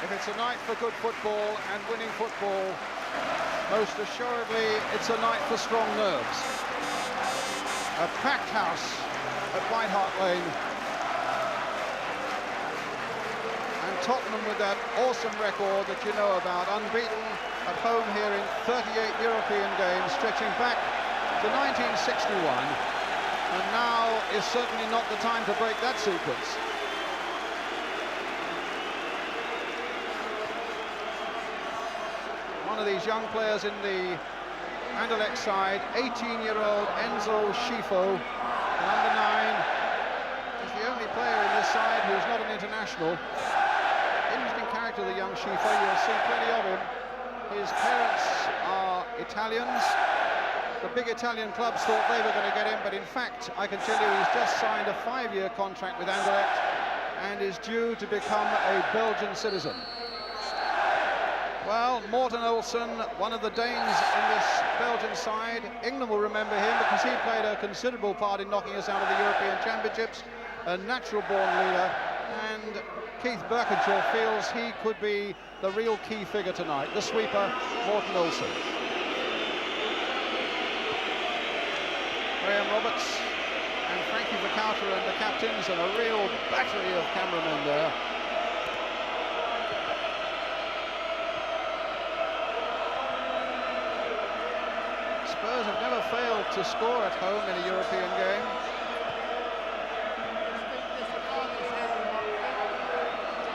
If it's a night for good football and winning football, most assuredly it's a night for strong nerves. A packed house at White Hart Lane. And Tottenham with that awesome record that you know about, unbeaten at home here in 38 European games, stretching back to 1961. And now is certainly not the time to break that sequence. One of these young players in the Anderlecht side, 18-year-old Enzo Schifo, number 9, is the only player in this side who's not an international. Interesting character, the young Schifo, you'll see plenty of him. His parents are Italians. The big Italian clubs thought they were going to get him, but in fact, I can tell you he's just signed a 5-year contract with Anderlecht and is due to become a Belgian citizen. Well, Morten Olsen, one of the Danes in this Belgian side. England will remember him because he played a considerable part in knocking us out of the European Championships, a natural-born leader, and Keith Birkinshaw feels he could be the real key figure tonight, the sweeper, Morten Olsen. Graham Roberts and Frankie Vercouter and the captains, and a real battery of cameramen there. Spurs have never failed to score at home in a European game.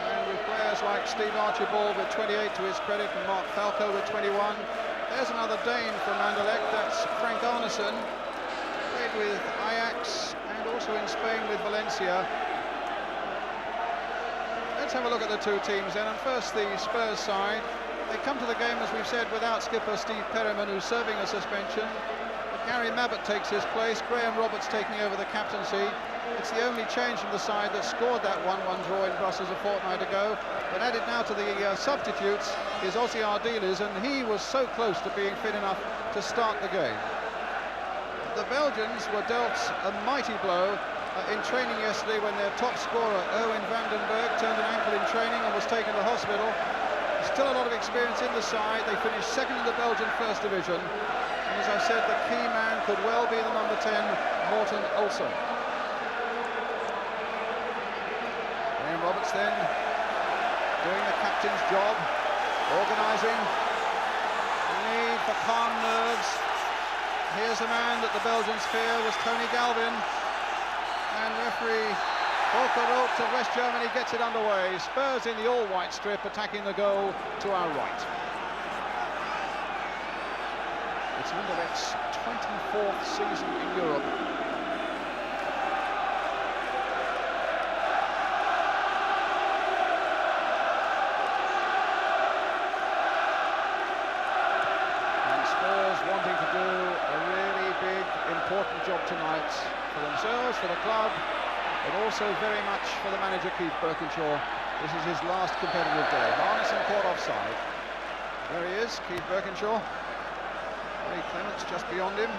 And with players like Steve Archibald with 28 to his credit and Mark Falco with 21. There's another Dane from Anderlecht, that's Frank Arnesen. Played with Ajax and also in Spain with Valencia. Let's have a look at the two teams then, and first the Spurs side. They come to the game, as we've said, without skipper Steve Perryman, who's serving a suspension. But Gary Mabbott takes his place, Graham Roberts taking over the captaincy. It's the only change from the side that scored that 1-1 draw in Brussels a fortnight ago. But added now to the substitutes is Ozzy Ardiles, and he was so close to being fit enough to start the game. The Belgians were dealt a mighty blow in training yesterday when their top scorer, Erwin van den Berg, turned an ankle in training and was taken to hospital. Still a lot of experience in the side. They finished second in the Belgian First Division. And as I said, the key man could well be the number 10, Morten Olsen. Graham Roberts then doing the captain's job, organising. The need for calm nerves. Here's the man that the Belgians fear, was Tony Galvin. And referee Volker Roth of West Germany gets it underway. Spurs in the all-white strip attacking the goal to our right. It's Anderlecht's 24th season in Europe. And Spurs wanting to do a really big, important job tonight for themselves, for the club, but also very much for the manager, Keith Birkinshaw. This is his last competitive day. Arnesen caught offside. There he is, Keith Birkinshaw. Ray Clements just beyond him.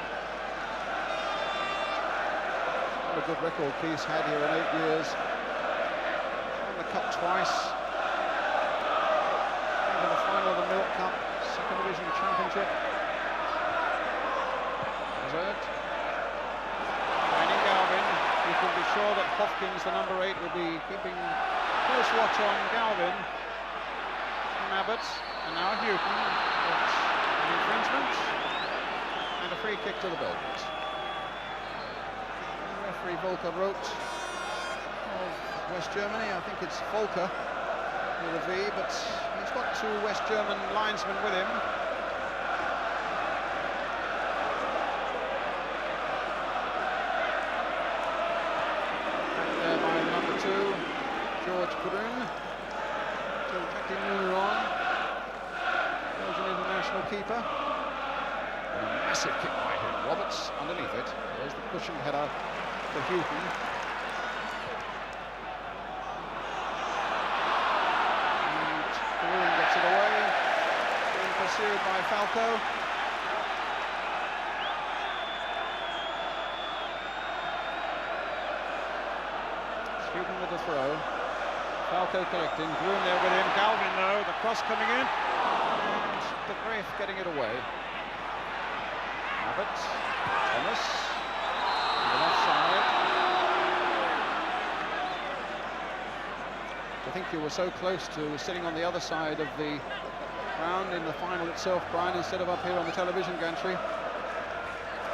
What a good record Keith's had here in 8 years. Won the Cup twice. Into the final of the Milk Cup, Second Division Championship. Hazard. You can be sure that Hopkins, the number 8, will be keeping close watch on Galvin. Mabbott, and now Houghton. It's an infringement and a free kick to the Belgians. Referee Volker Roth of West Germany. I think it's Volker with a V, but he's got two West German linesmen with him. George Grun, still tracking Lunar on, Belgian international keeper. And a massive kick by him. Roberts underneath it. There's the cushioned header to Houghton. And Grun gets it away, being pursued by Falco. Houghton with the throw. Falco collecting, Groom there with him, Galvin though, the cross coming in, and the Grafe getting it away. Abbott, Thomas, on the left side. I think you were so close to sitting on the other side of the ground in the final itself, Brian, instead of up here on the television gantry.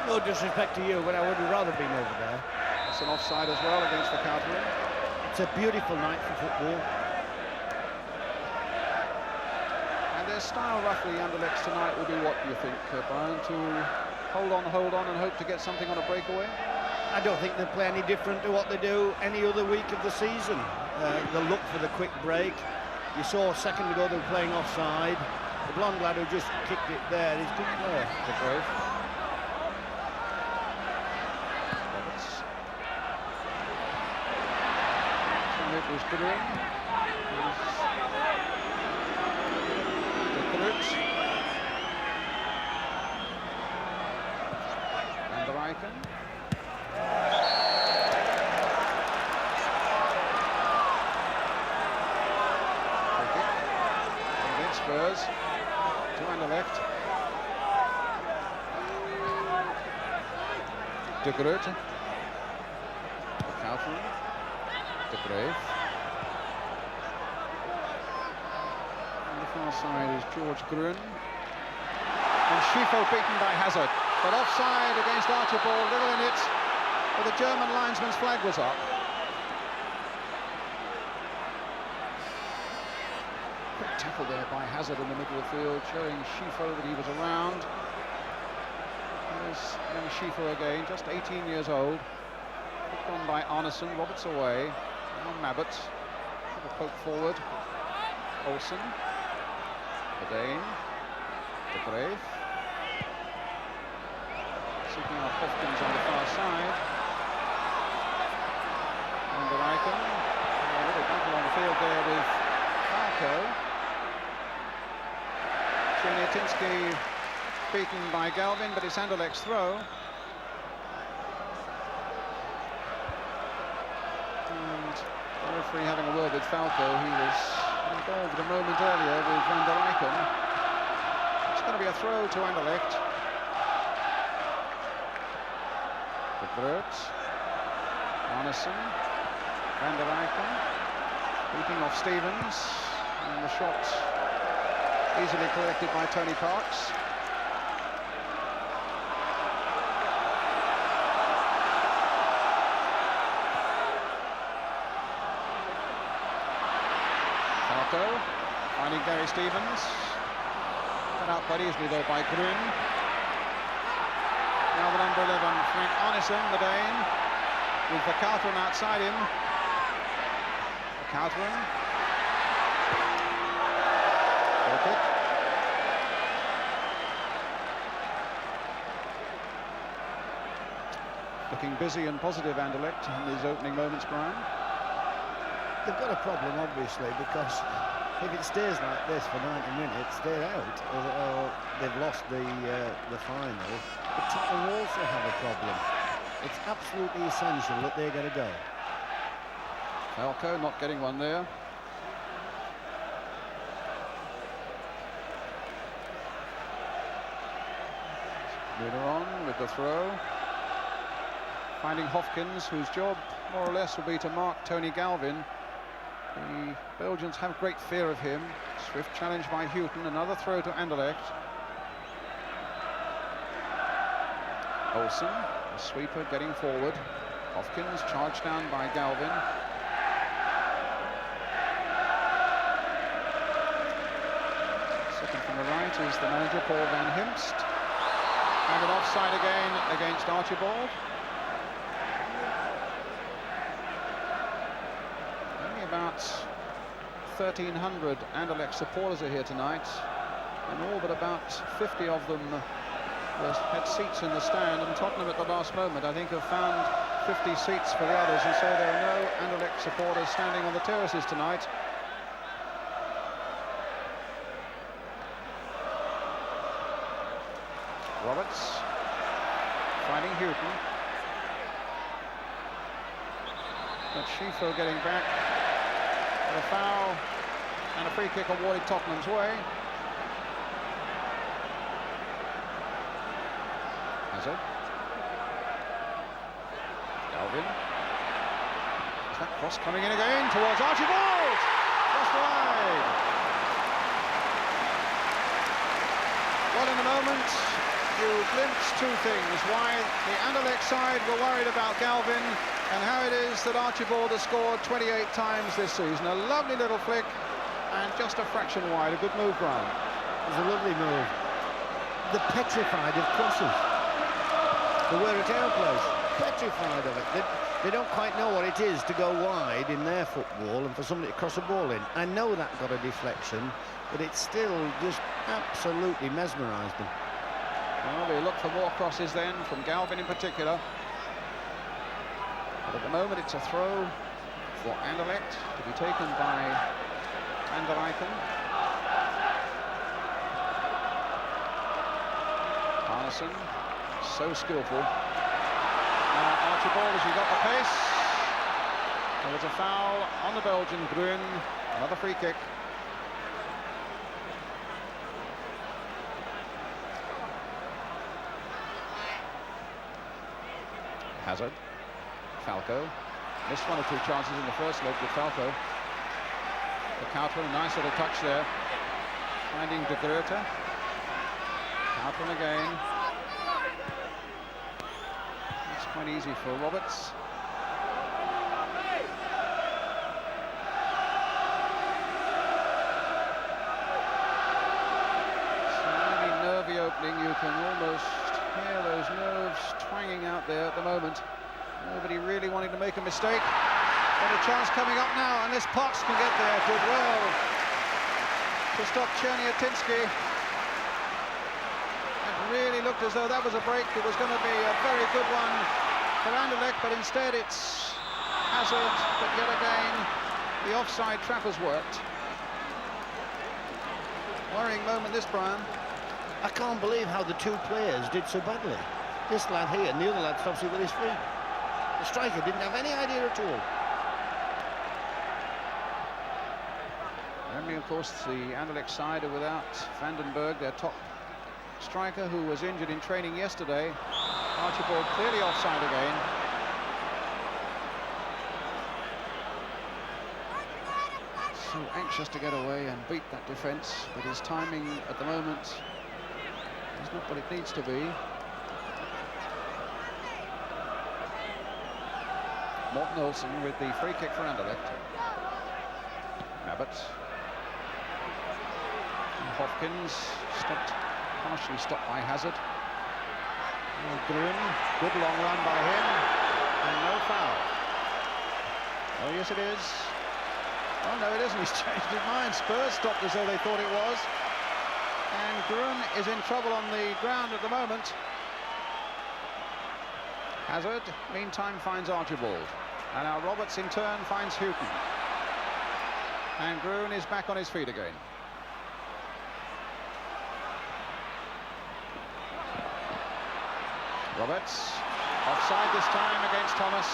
No disrespect to you, but I would have rather been over there. It's an offside as well against the counter. It's a beautiful night for football. And their style, roughly, Anderlecht tonight will be what, you think, Brian? To hold on, and hope to get something on a breakaway? I don't think they play any different to what they do any other week of the season. They'll look for the quick break. You saw a second ago they were playing offside. The blonde lad who just kicked it there is good player. The Grove. Roberts. So it was good in. The Groot. And the Icon. Spurs to Anderlecht. De Groot. De Kaufman. De Grafe. On the far side is George Gruen. And Schifo beaten by Hazard. But offside against Archibald, little in it. But the German linesman's flag was up. Tackle there by Hazard in the middle of the field, showing Schifo that he was around. Here's young Schifo again, just 18 years old. Picked on by Arneson, Roberts away. Now Mabbott, a poke forward. Olsen, the Dane, the Grave. Seeking out Hopkins on the far side. And the Icon. A little battle on the field there with Falco. Chernyatinski beaten by Galvin, but it's Anderlecht's throw. And the referee having a word with Falco. He was involved a moment earlier with Van der Eycken. It's going to be a throw to Anderlecht. De Groot, Arneson, Van der Eycken, beating off Stevens, and the shot easily collected by Tony Parks. Falco finding Gary Stevens. Cut out quite easily though by Grun. Now the number 11, Frank Arneson, the Dane, with the Verkauteren outside him. Verkauteren. Looking busy and positive, Anderlecht, in these opening moments, Brian. They've got a problem, obviously, because if it stays like this for 90 minutes, they're out, or they've lost the final. But Tottenham also have a problem. It's absolutely essential that they get a go. Falco not getting one there. Later on with the throw. Finding Hopkins, whose job more or less will be to mark Tony Galvin. The Belgians have great fear of him. Swift challenge by Houghton, another throw to Anderlecht. Olsen, the sweeper getting forward. Hopkins charged down by Galvin. Second from the right is the manager, Paul van Himst. And an offside again against Archibald. Only about 1,300 Anderlecht supporters are here tonight, and all but about 50 of them had seats in the stand, and Tottenham at the last moment, I think, have found 50 seats for the others, and so there are no Anderlecht supporters standing on the terraces tonight. Roberts finding Houghton. But Schifo getting back. A foul and a free kick awarded Tottenham's way. Hazard. Galvin. Is that cross coming in again towards Archibald? Just wide. Well, in the moment, you glimpse two things. Why the Anderlecht side were worried about Galvin, and how it is that Archibald has scored 28 times this season. A lovely little flick, and just a fraction wide. A good move, Brian. It was a lovely move. They're petrified of crosses. They were at our place, petrified of it. They don't quite know what it is to go wide in their football and for somebody to cross a ball in. I know that got a deflection, but it still just absolutely mesmerised them. Well, they look for more crosses then, from Galvin in particular. But at the moment, it's a throw for Anderlecht to be taken by Van der Eycken. Arneson, so skillful. Now Archibald, as he got the pace. There was a foul on the Belgian, Gruen. Another free kick. Hazard. Falco. Missed one or two chances in the first leg with Falco. The Coutron, a nice little touch there. Finding De Grote. Coutron again. It's quite easy for Roberts. Slightly nervy opening. You can almost hear those nerves twanging out there at the moment. Nobody really wanting to make a mistake. But a chance coming up now, unless Potts can get there. Good well to stop Cherniatinsky. It really looked as though that was a break. It was going to be a very good one for Anderlecht, but instead it's Hazard. But yet again, the offside trap has worked. Worrying moment this, Brian. I can't believe how the two players did so badly. This lad here and the other lad stops it with his feet. The striker didn't have any idea at all. Only, of course, the Anderlecht side are without Vandenberg, their top striker, who was injured in training yesterday. Archibald clearly offside again. So anxious to get away and beat that defence, but his timing at the moment is not what it needs to be. Morten Olsen with the free kick for Anderlecht. Abbott. Hopkins partially stopped by Hazard. Gruen, good long run by him, and no foul. Oh yes it is. Oh no it isn't, he's changed his mind. Spurs stopped as though they thought it was. And Gruen is in trouble on the ground at the moment. Hazard, meantime, finds Archibald. And now Roberts, in turn, finds Houghton. And Gruen is back on his feet again. Roberts, offside this time against Thomas.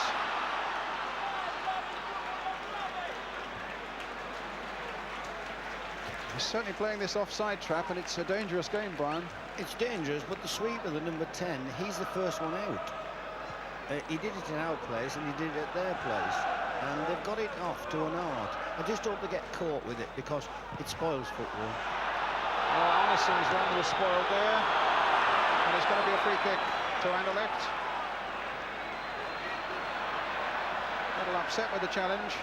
He's certainly playing this offside trap, and it's a dangerous game, Brian. It's dangerous, but the sweeper, the number 10, he's the first one out. He did it in our place and he did it at their place, and they've got it off to an art. I just hope they get caught with it, because it spoils football. Well, Arneson's run was spoiled there, and it's going to be a free kick to Anderlecht. A little upset with the challenge.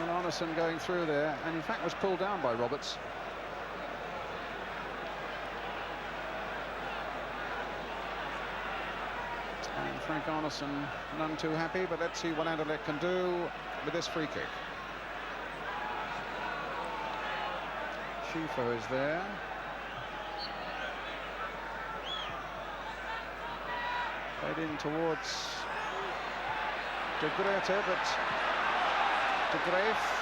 Arneson going through there, and in fact was pulled down by Roberts. And Frank Arneson none too happy, but let's see what Anderlecht can do with this free kick. Schifo is there. Played in towards De Grote, but De Graaf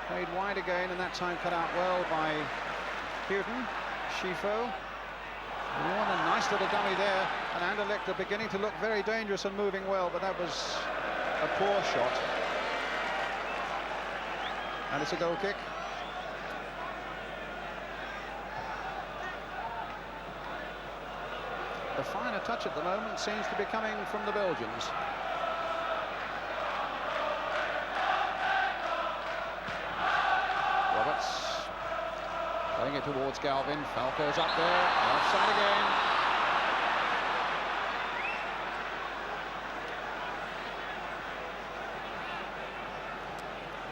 played wide again, and that time cut out well by Houghton. Schifo. And a nice little dummy there, and Anderlecht are beginning to look very dangerous and moving well, but that was a poor shot. And it's a goal kick. The finer touch at the moment seems to be coming from the Belgians. Roberts playing it towards Galvin. Falco's up there, offside again.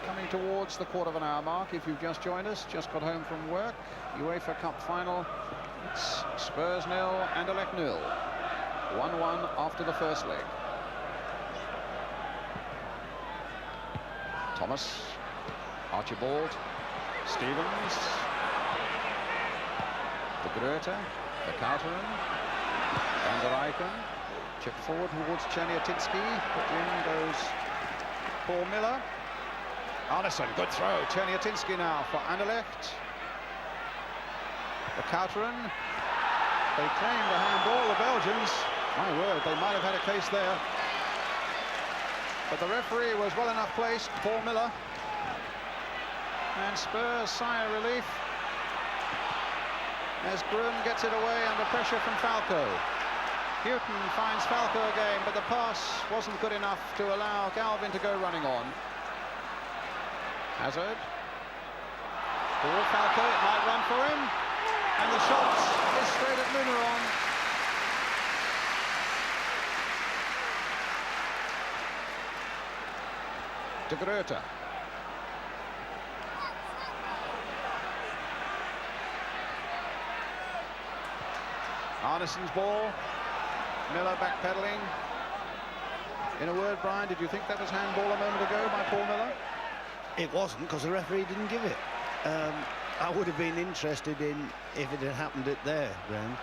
Coming towards the quarter of an hour mark, if you've just joined us, just got home from work. UEFA Cup Final. It's Spurs 0, Anderlecht 0. 1-1 after the first leg. Thomas, Archibald, Stevens, De Grote, Verkauteren, Van der Eycken, chip forward towards Czerniatinski, put in goes Paul Miller. Arneson, good throw, Czerniatinski now for Anderlecht. Verkauteren, they claimed a handball, the Belgians. My word, they might have had a case there. But the referee was well enough placed, Paul Miller. And Spurs sigh of relief as Grun gets it away under pressure from Falco. Houghton finds Falco again, but the pass wasn't good enough to allow Galvin to go running on. Hazard. Ball Falco, it might run for him. And the shot is straight at Muneron. De Grote. Arneson's ball. Miller backpedaling. In a word, Brian, did you think that was handball a moment ago by Paul Miller? It wasn't, because the referee didn't give it. I would have been interested in if it had happened at their ground.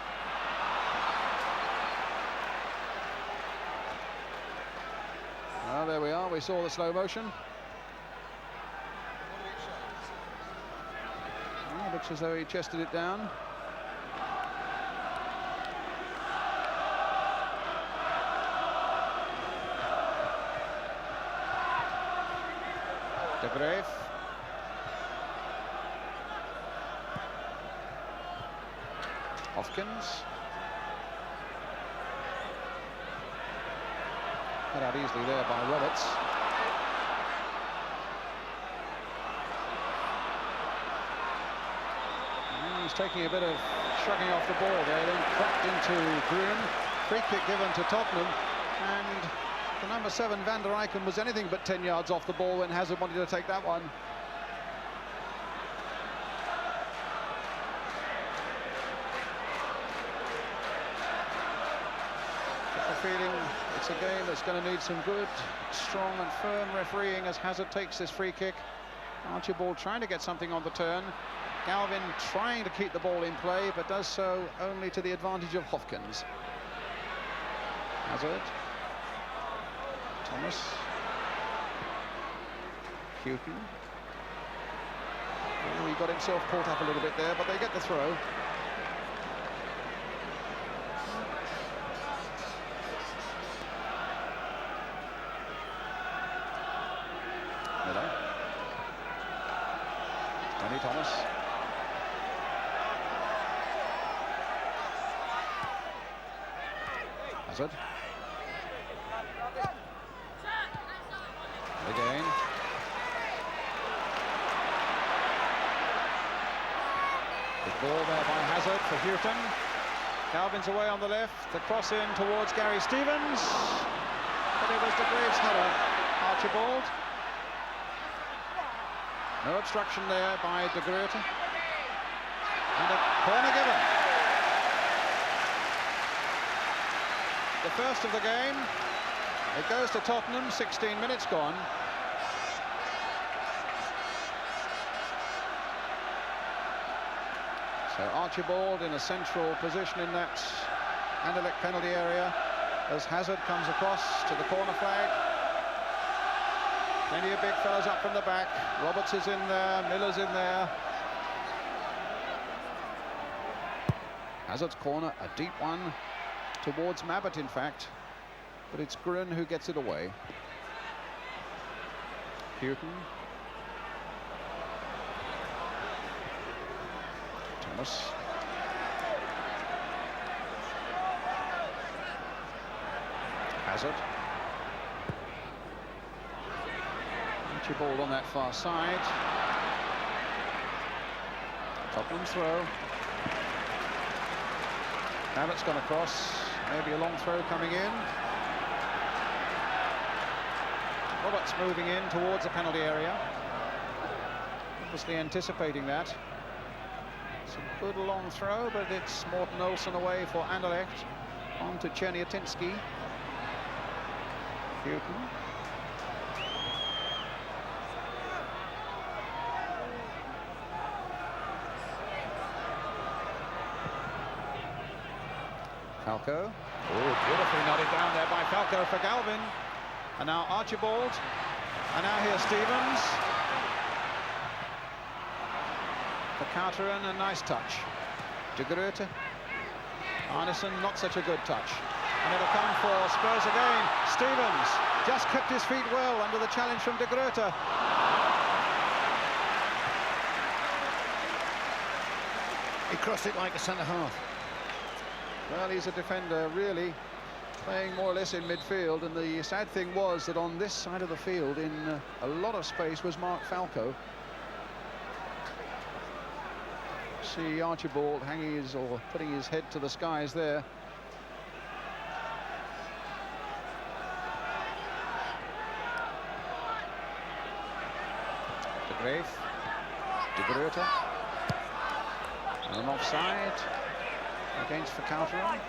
Well, there we are. We saw the slow motion. Oh, looks as though he chested it down. De Graaf. Hopkins. Cut out easily there by Roberts. He's taking a bit of shrugging off the ball there, then cracked into Grun. Free kick given to Tottenham, and the number 7 Van der Eycken was anything but 10 yards off the ball when Hazard wanted to take that one. Feeling it's a game that's going to need some good, strong and firm refereeing as Hazard takes this free kick. Archibald trying to get something on the turn. Galvin trying to keep the ball in play, but does so only to the advantage of Hopkins. Hazard. Thomas. Houghton. Oh, he got himself caught up a little bit there, but they get the throw. Miller. Tony Thomas. Hazard. Again. Good ball there by Hazard for Houghton. Galvin's away on the left. The cross in towards Gary Stevens. But it was De Graaf's header. Archibald. No obstruction there by De Grote. And a corner given. The first of the game. It goes to Tottenham, 16 minutes gone. So Archibald in a central position in that Anderlecht penalty area as Hazard comes across to the corner flag. Plenty of big fellas up from the back. Roberts is in there, Miller's in there. Hazard's corner, a deep one towards Mabbott, in fact, but it's Grun who gets it away. Houghton. Thomas. Hazard. Archibald on that far side. Tottenham's throw. Abbott's gone across. Maybe a long throw coming in. Roberts moving in towards the penalty area. Obviously anticipating that. It's a good long throw, but it's Morten Olsen away for Anderlecht. On to Czerniatinski. Houghton. Falco. Oh, beautifully nodded down there by Falco for Galvin. And now Archibald. And now here's Stevens. For Carteren, a nice touch. De Grote. Arneson, not such a good touch. And it'll come for Spurs again. Stevens just kept his feet well under the challenge from De Grote. He crossed it like a centre-half. Well, he's a defender, really, playing more or less in midfield. And the sad thing was that on this side of the field, in a lot of space, was Mark Falco. See Archibald hanging his, or putting his head to the skies there. De Graaf, De Grote, and offside against Vercauteren.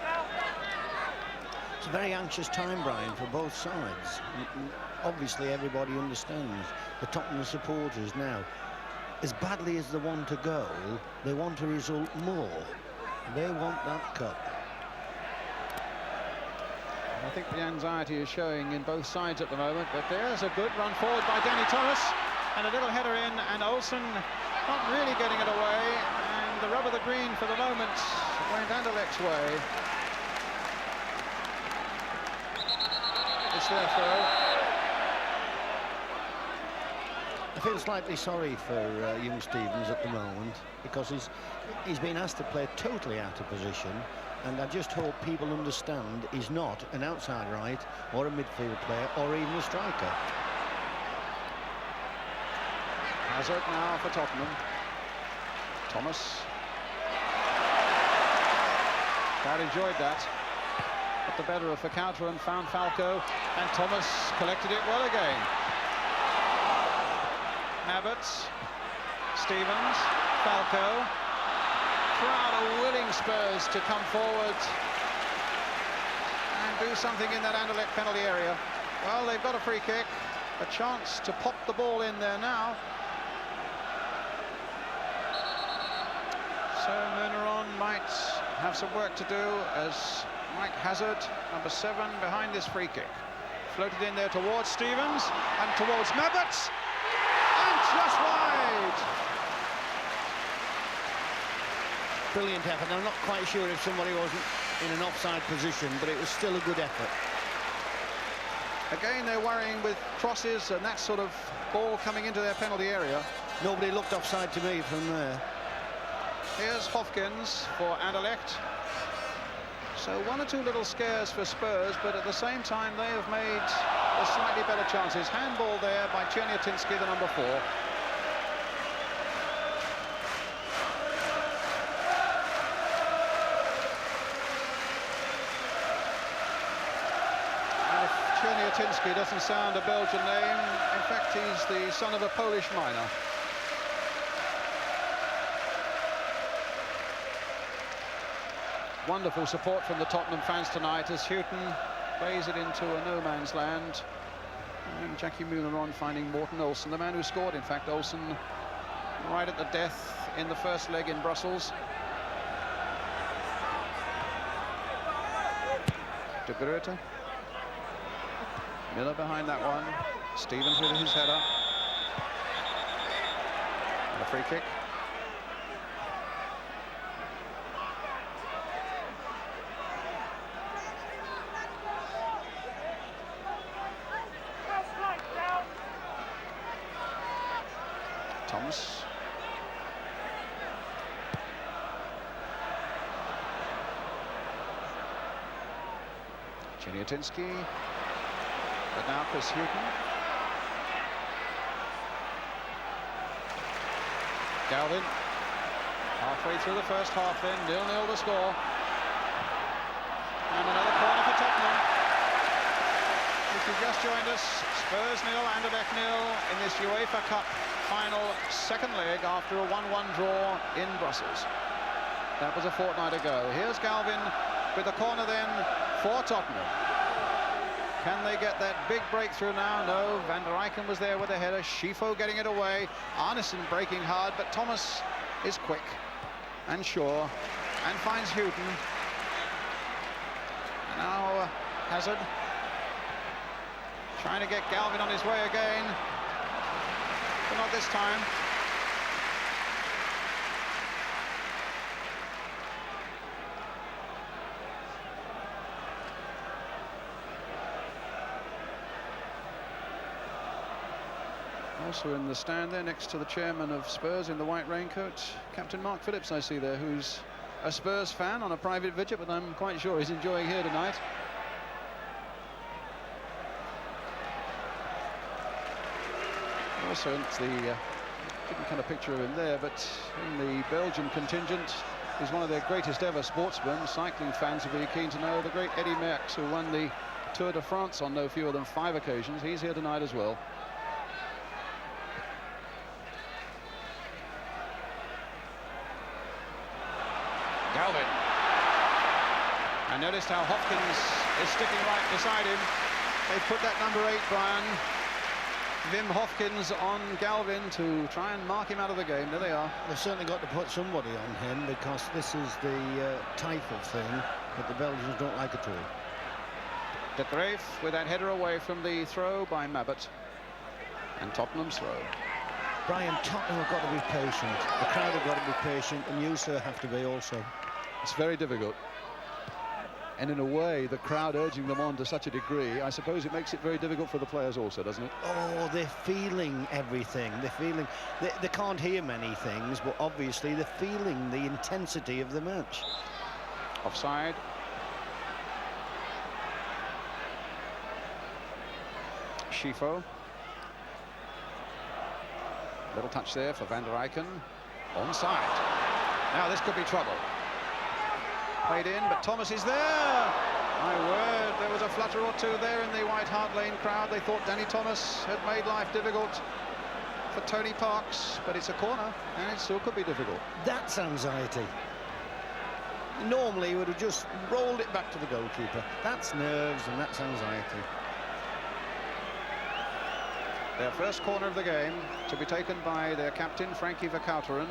It's a very anxious time, Brian, for both sides. Obviously, everybody understands. The Tottenham supporters now, as badly as they want to go, they want a result more. They want that cup. I think the anxiety is showing in both sides at the moment, but there's a good run forward by Danny Thomas, and a little header in, and Olsen not really getting it away, and the rub of the green for the moment went Anderlecht's way. It's their throw. I feel slightly sorry for young Stevens at the moment, because he's been asked to play totally out of position, and I just hope people understand he's not an outside right or a midfield player or even a striker. Hazard now for Tottenham. Thomas. Crowd enjoyed that. Got the better of Vercauteren, found Falco, and Thomas collected it well again. Mabbott, Stevens, Falco. Crowd are willing Spurs to come forward and do something in that Anderlecht penalty area. Well, they've got a free kick, a chance to pop the ball in there now. So Muneron might have some work to do as Mike Hazard, number 7, behind this free kick. Floated in there towards Stevens and towards Mabbott. And just wide. Brilliant effort. I'm not quite sure if somebody wasn't in an offside position, but it was still a good effort. Again, they're worrying with crosses and that sort of ball coming into their penalty area. Nobody looked offside to me from there. Here's Hopkins for Anderlecht. So 1 or 2 little scares for Spurs, but at the same time they have made the slightly better chances. Handball there by Czerniatinski, the number 4. And if Czerniatinski doesn't sound a Belgian name, in fact he's the son of a Polish miner. Wonderful support from the Tottenham fans tonight as Houghton plays it into a no-man's land. And Jackie Muneron finding Morten Olsen, the man who scored, in fact, Olsen, right at the death in the first leg in Brussels. De Grote. Miller behind that one. Stevens with his header. And a free kick. Williams. Chiniatinsky, but now Chris Hughton. Galvin, halfway through the first half then, 0-0 the score. And another corner for Tottenham. If you've just joined us, Spurs 0, Anderlecht 0 in this UEFA Cup Final second leg after a 1-1 draw in Brussels. That was a fortnight ago. Here's Galvin with the corner then for Tottenham. Can they get that big breakthrough now? No, Van der Eycken was there with a header. Schifo getting it away. Arneson breaking hard, but Thomas is quick and sure and finds Hughton. Now Hazard trying to get Galvin on his way again, but not this time. Also in the stand there next to the chairman of Spurs in the white raincoat, Captain Mark Phillips I see there, who's a Spurs fan on a private visit, but I'm quite sure he's enjoying here tonight. Also, it's the didn't kind of picture of him there, but in the Belgian contingent, he's one of their greatest ever sportsmen. Cycling fans will be keen to know the great Eddy Merckx, who won the Tour de France on no fewer than 5 occasions. He's here tonight as well. Galvin. I noticed how Hopkins is sticking right beside him. They put that number 8, Brian, Wim Hopkins, on Galvin to try and mark him out of the game. There they are. They've certainly got to put somebody on him, because this is the type of thing that the Belgians don't like at all. De Graaf with that header away from the throw by Mabbutt. And Tottenham's throw. Brian, Tottenham have got to be patient. The crowd have got to be patient, and you, sir, have to be also. It's very difficult. And in a way, the crowd urging them on to such a degree, I suppose it makes it very difficult for the players also, doesn't it? Oh, they're feeling everything. They're feeling... They can't hear many things, but obviously they're feeling the intensity of the match. Offside. Schifo. Little touch there for Van der Eycken. Onside. Now this could be trouble. Played in, but Thomas is there. My word, there was a flutter or two there in the White Hart Lane crowd. They thought Danny Thomas had made life difficult for Tony Parks, but it's a corner, and it still could be difficult. That's anxiety. Normally, he would have just rolled it back to the goalkeeper. That's nerves, and that's anxiety. Their first corner of the game to be taken by their captain, Frankie Verkouteren.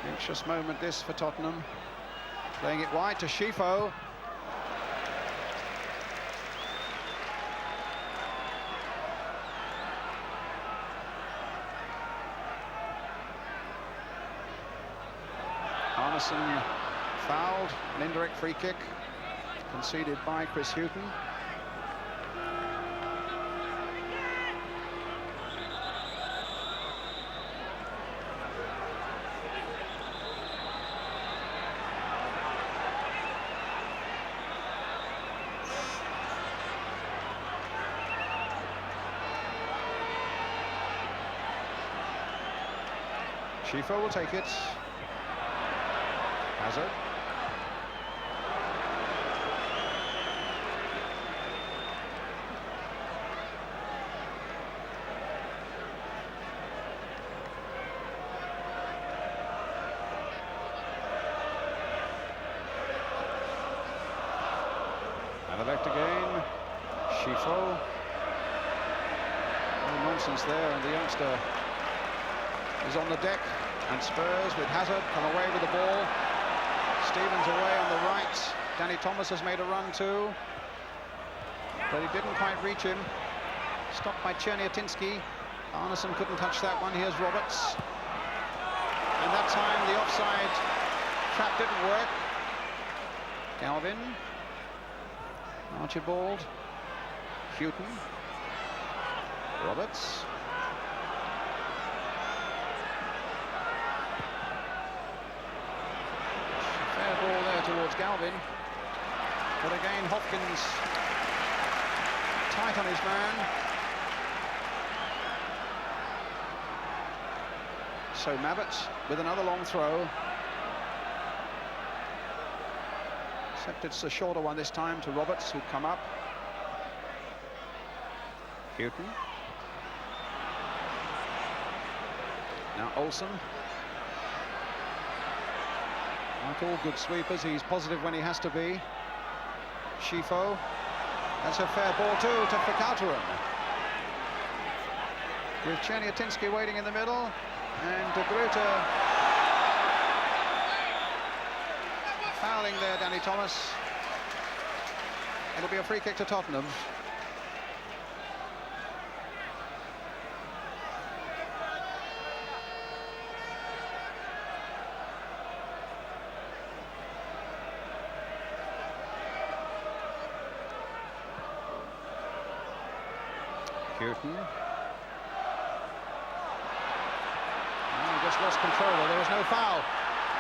Anxious moment this for Tottenham. Playing it wide to Schifo. Arneson fouled, an indirect free kick conceded by Chris Hughton. Schifo will take it. Hazard. Anderlecht again. Schifo. No nonsense there, and the youngster is on the deck. And Spurs with Hazard come away with the ball. Stevens away on the right. Danny Thomas has made a run too, but he didn't quite reach him. Stopped by Chiniatinsky. Arneson couldn't touch that one. Here's Roberts. And that time the offside trap didn't work. Galvin. Archibald. Hughton. Roberts. Fair ball there towards Galvin. But again, Hopkins tight on his man. So Mabbott with another long throw. Except it's a shorter one this time to Roberts, who'd come up. Houghton. Now Olsen. Like all good sweepers, he's positive when he has to be. Schifo. That's a fair ball too to Vercauteren. With Czerniatinski waiting in the middle, and De Groote fouling there, Danny Thomas. It'll be a free kick to Tottenham. Houghton. Oh, just lost control. There was no foul.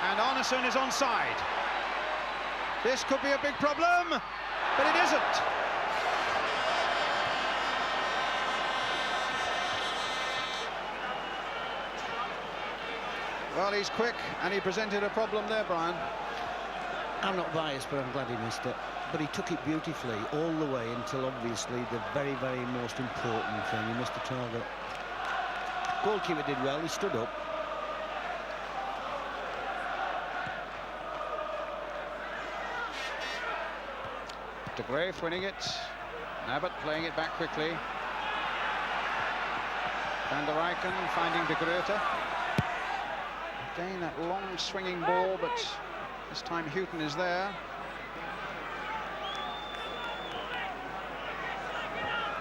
And Arneson is onside. This could be a big problem, but it isn't. Well, he's quick, and he presented a problem there, Brian. I'm not biased, but I'm glad he missed it. But he took it beautifully all the way until obviously the very, very most important thing. He missed the target. Goalkeeper did well. He stood up. De Graaf winning it. Abbott playing it back quickly. Van der Eycken finding De Groote. Again, that long swinging ball, but this time Houghton is there.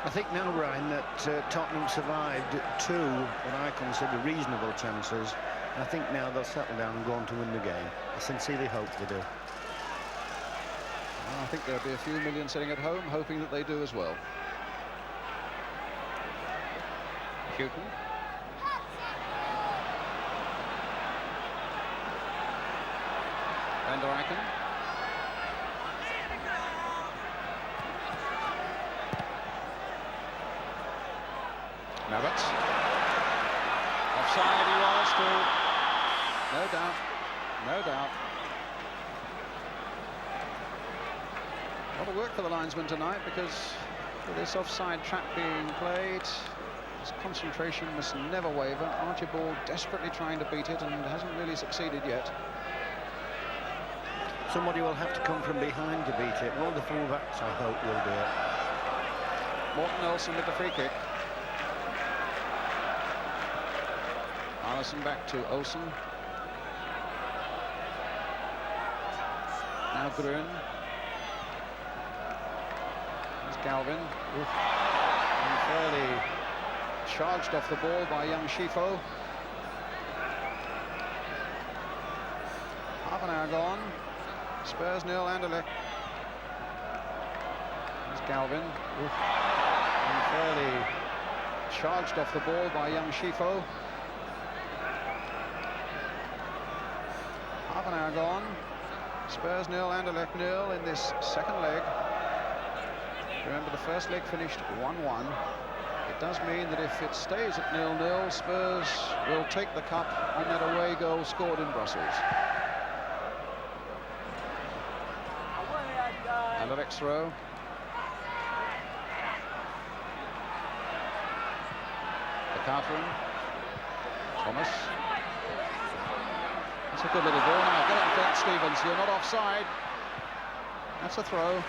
I think now, Ryan, that Tottenham survived two what I consider reasonable chances. I think now they'll settle down and go on to win the game. I sincerely hope they do. Well, I think there'll be a few million sitting at home hoping that they do as well. Houghton. Van der Eycken. Mabbott. Offside he was too. No doubt. No doubt. A lot of work for the linesman tonight, because with this offside trap being played, his concentration must never waver. Archibald desperately trying to beat it and hasn't really succeeded yet. Somebody will have to come from behind to beat it. One of the full-backs, I hope, will do it. Morten Olsen with the free kick. Allison back to Olsen. Now Gruen. There's Galvin. And fairly charged off the ball by young Schifo. Half an hour gone. Spurs 0, Anderlecht. There's Galvin. And fairly charged off the ball by young Schifo. Half an hour gone. Spurs 0, Anderlecht 0 in this second leg. Remember, the first leg finished 1-1. It does mean that if it stays at 0-0, Spurs will take the cup on that away goal scored in Brussels. Anderlecht throw. Vercauteren. Thomas. That's a good little ball. Now get up front, Stevens. You're not offside. That's a throw.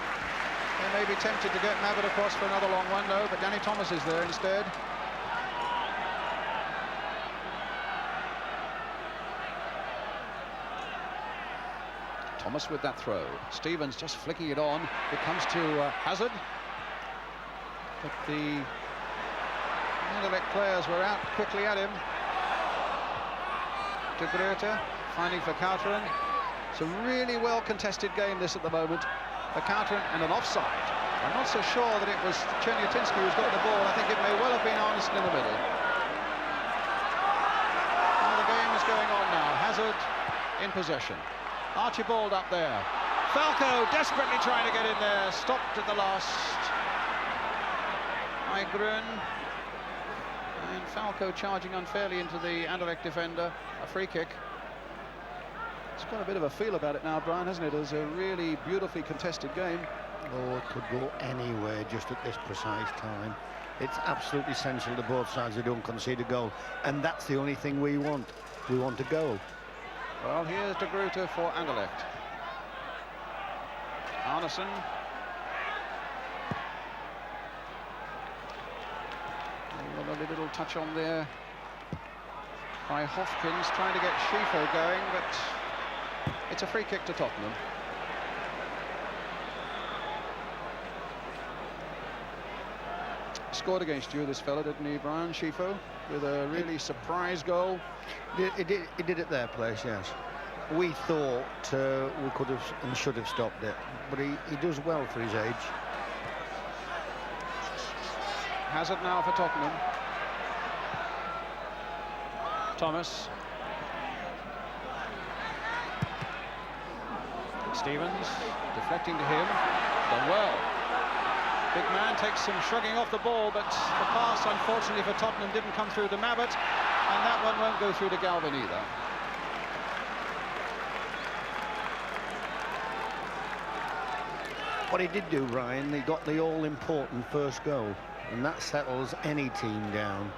They may be tempted to get Mabbott across for another long one, though, but Danny Thomas is there instead. Thomas with that throw. Stevens just flicking it on. It comes to Hazard. But the Anderlecht players were out quickly at him. De Groote finding Vercauteren. It's a really well contested game, this, at the moment. Vercauteren and an offside. I'm not so sure that it was Chernyatinski who's got the ball. I think it may well have been Arneson in the middle. Well, the game is going on now. Hazard in possession. Archibald up there. Falco desperately trying to get in there. Stopped at the last. Grun. And Falco charging unfairly into the Anderlecht defender. A free kick. It's got a bit of a feel about it now, Brian, hasn't it? It's a really beautifully contested game. Oh, it could go anywhere just at this precise time. It's absolutely essential that both sides they don't concede a goal, and that's the only thing we want. We want a goal. Well, here's De Groot for Anderlecht. Arneson. A little touch on there by Hopkins, trying to get Schifo going, but it's a free kick to Tottenham. Scored against you, this fella, didn't he, Brian? Schifo, with a really surprise goal. He did at their place, yes. We thought we could have and should have stopped it, but he does well for his age. Hazard now for Tottenham. Thomas. Stevens deflecting to him. Done well. Big man takes some shrugging off the ball, but the pass, unfortunately for Tottenham, didn't come through to Mabbott, and that one won't go through to Galvin either. What he did do, Ryan, he got the all-important first goal, and that settles any team down.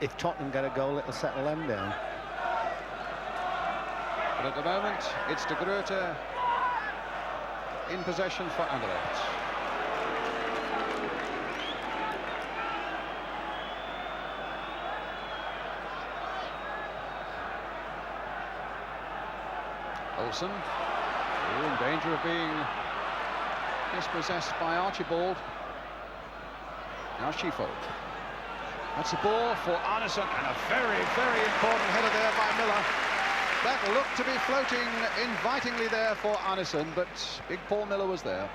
If Tottenham get a goal, it'll settle them down. But at the moment, it's De Groot in possession for Anderlecht. Olsen, in danger of being dispossessed by Archibald. Now Schifo. That's a ball for Arneson, and a very, very important header there by Miller. That looked to be floating invitingly there for Arneson, but big Paul Miller was there.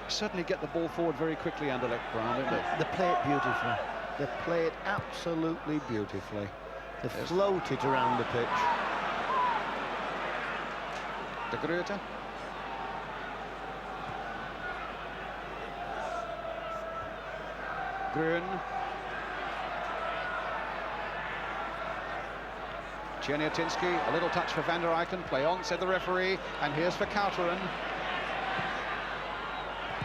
Certainly get the ball forward very quickly, Anderlecht, Brown, don't they? They play it beautifully. They play it absolutely beautifully. They float it around the pitch. De Groot. Grun. Chernyatinski, a little touch for Van der Eycken. Play on, said the referee. And here's for Kouteren.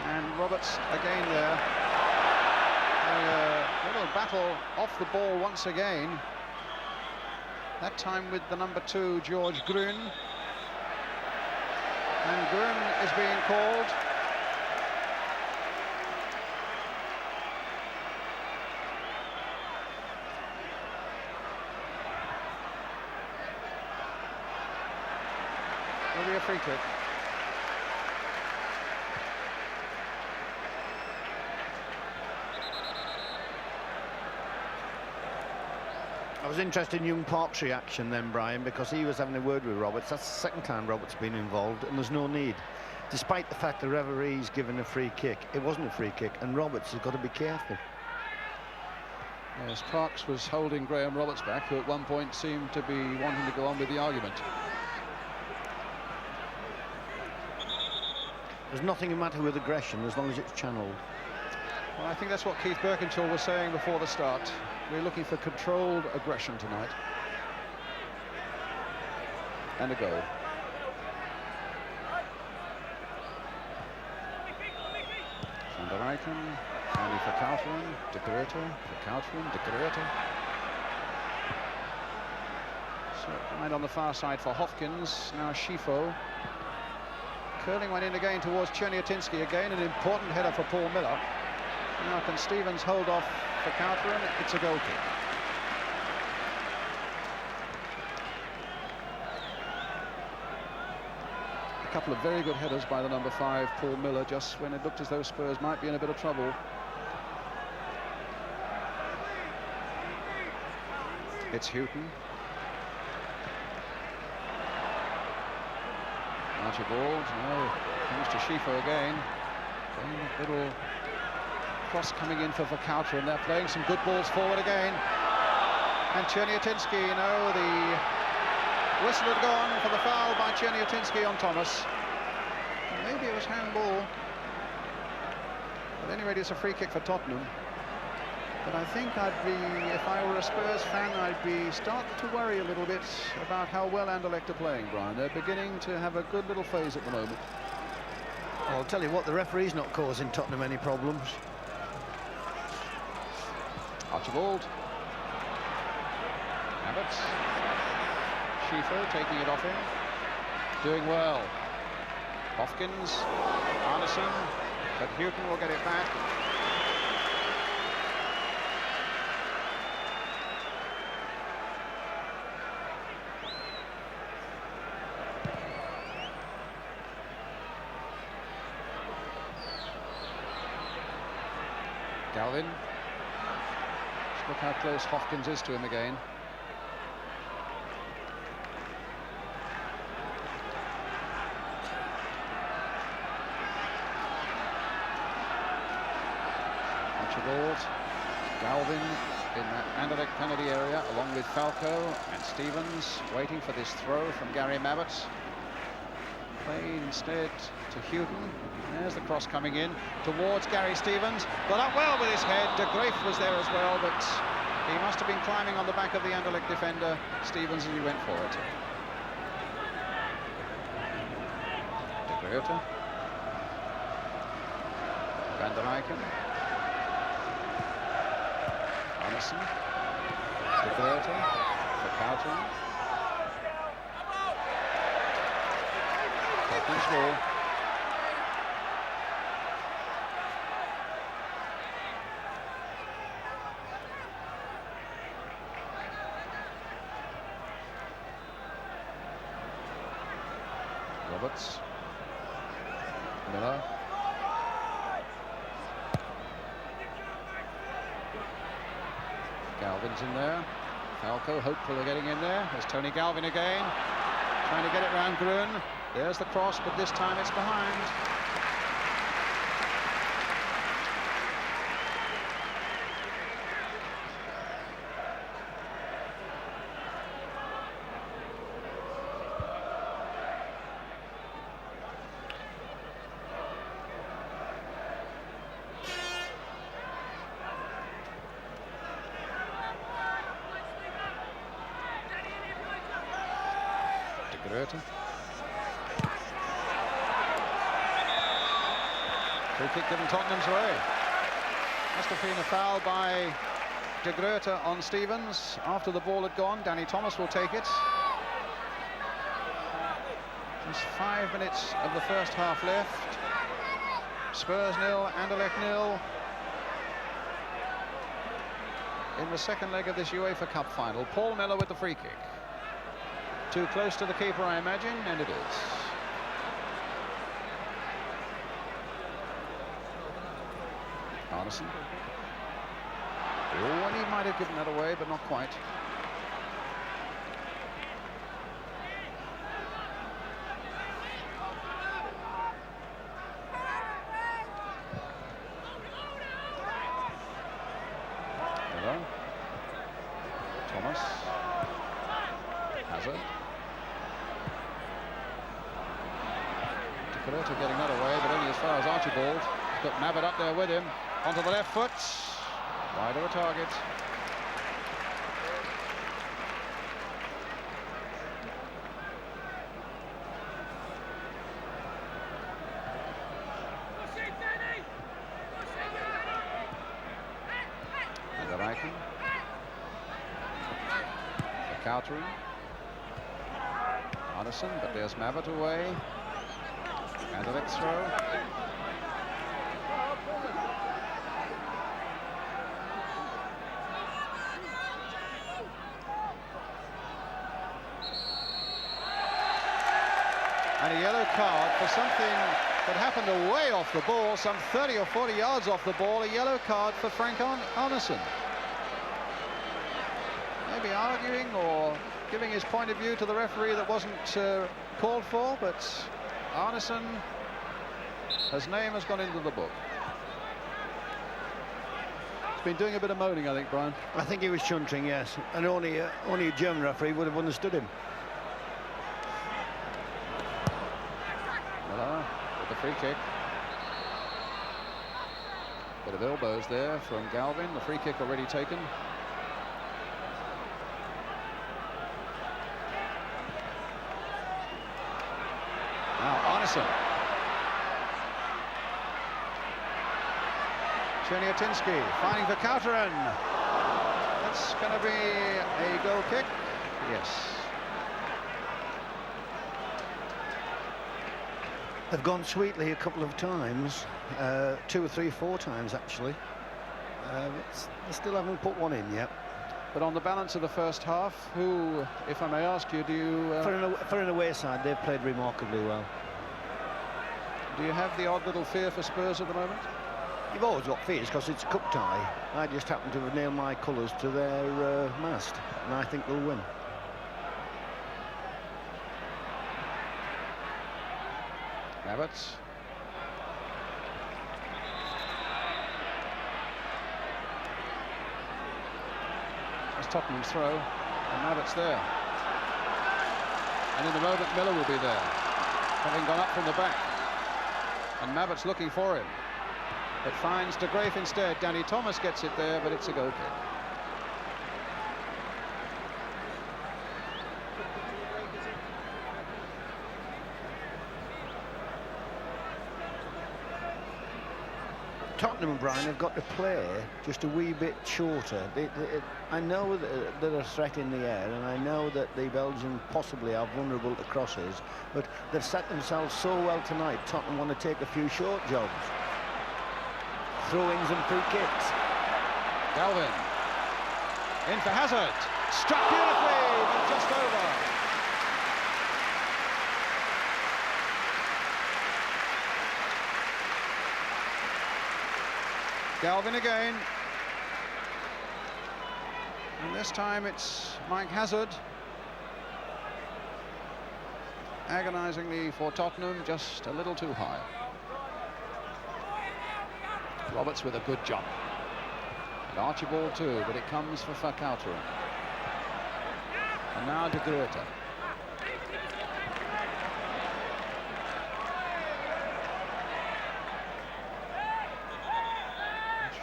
And Roberts again there. A little battle off the ball once again. That time with the number 2, George Grun. And Grun is being called. Will be a free kick. I was interested in young Park's reaction then, Brian, because he was having a word with Roberts. That's the second time Roberts been involved, and there's no need. Despite the fact the referee's given a free kick, it wasn't a free kick, and Roberts has got to be careful. Yes, Parks was holding Graham Roberts back, who at one point seemed to be wanting to go on with the argument. There's nothing the matter with aggression as long as it's channeled. Well, I think that's what Keith Birkinshaw was saying before the start. We're looking for controlled aggression tonight. And a goal. Van der Eycken, finally for Kouteren, De Groot, for Kouteren, De Groot. So right on the far side for Hopkins, now Schifo. Curling one in again towards Chernyatinski, again an important header for Paul Miller. Now can Stevens hold off for Kouteren? It's a goal kick. A couple of very good headers by the number 5, Paul Miller, just when it looked as though Spurs might be in a bit of trouble. It's Houghton. Archibald, no. Comes to Schifo again. Little cross coming in for Vakauta, and they're playing some good balls forward again. And Chernyatinsky, no, the whistle had gone for the foul by Chernyatinsky on Thomas. Maybe it was handball. At any rate, it's a free kick for Tottenham. But I think I'd be, if I were a Spurs fan, I'd be starting to worry a little bit about how well Anderlecht are playing, Brian. They're beginning to have a good little phase at the moment. I'll tell you what, the referee's not causing Tottenham any problems. Archibald. Abbott. Schifo taking it off him. Doing well. Hopkins. Arneson. But Houghton will get it back. Galvin. Just look how close Hopkins is to him again. Archibald, Galvin in that Anderlecht penalty area, along with Falco and Stevens, waiting for this throw from Gary Mabbutt. Played instead to Houghton. There's the cross coming in towards Gary Stevens, but up well with his head. De Graaf was there as well, but he must have been climbing on the back of the Anderlecht defender, Stevens, and he went for it. De Graaf. Van der Eycken. Arneson. De Graaf. Vakauta. Tottenham's ball. Roberts. Miller. Galvin's in there. Falco hopeful of getting in there. There's Tony Galvin again. Trying to get it round Grun. There's the cross, but this time it's behind. Free kick given Tottenham's way. Must have been a foul by De Groot on Stevens after the ball had gone. Danny Thomas will take it. Just 5 minutes of the first half left. Spurs 0, Anderlecht 0. In the second leg of this UEFA Cup Final. Paul Miller with the free kick. Too close to the keeper, I imagine, and it is. Arneson. Oh, and he might have given that away, but not quite. Miller. Thomas. Hazard. Dakota getting that away, but only as far as Archibald. He's got Mabbutt up there with him. Onto the left foot. Wide of a target. Van der Eycken. Vakauta. Arneson, but there's Mabbutt away. And the next throw. And a yellow card for something that happened away off the ball, some 30 or 40 yards off the ball. A yellow card for Frank Arneson. Maybe arguing or giving his point of view to the referee that wasn't called for, but Arneson His name has gone into the book. He's been doing a bit of moaning, I think, Brian. I think he was chuntering, yes, and only a German referee would have understood him. Miller with the free kick. Bit of elbows there from Galvin. The free kick already taken. Now Arneson. Chernyatinski finding for Kouteren. That's going to be a goal kick. Yes. They've gone sweetly a couple of times, 2 or 3, 4 times actually. They still haven't put one in yet. But on the balance of the first half, who, if I may ask you, do you... For an away side, they've played remarkably well. Do you have the odd little fear for Spurs at the moment? You've always got fears because it's a cup tie. I just happen to have nailed my colours to their mast, and I think they'll win. Havertz. It's Tottenham's throw, and Havertz there. And in the moment, Miller will be there, having gone up from the back. And Havertz looking for him. It finds De Graaf instead. Danny Thomas gets it there, but it's a goal kick. Tottenham and Brian have got to play just a wee bit shorter. I know that they're a threat in the air, and I know that the Belgians possibly are vulnerable to crosses, but they've set themselves so well tonight. Tottenham want to take a few short jobs. Throw-ins and free kicks. Galvin. In for Hazard. Struck beautifully, but just over. Galvin again. And this time it's Mike Hazard. Agonisingly for Tottenham, just a little too high. Roberts with a good jump. And Archibald too, but it comes for Kouteren. And now De Graaf.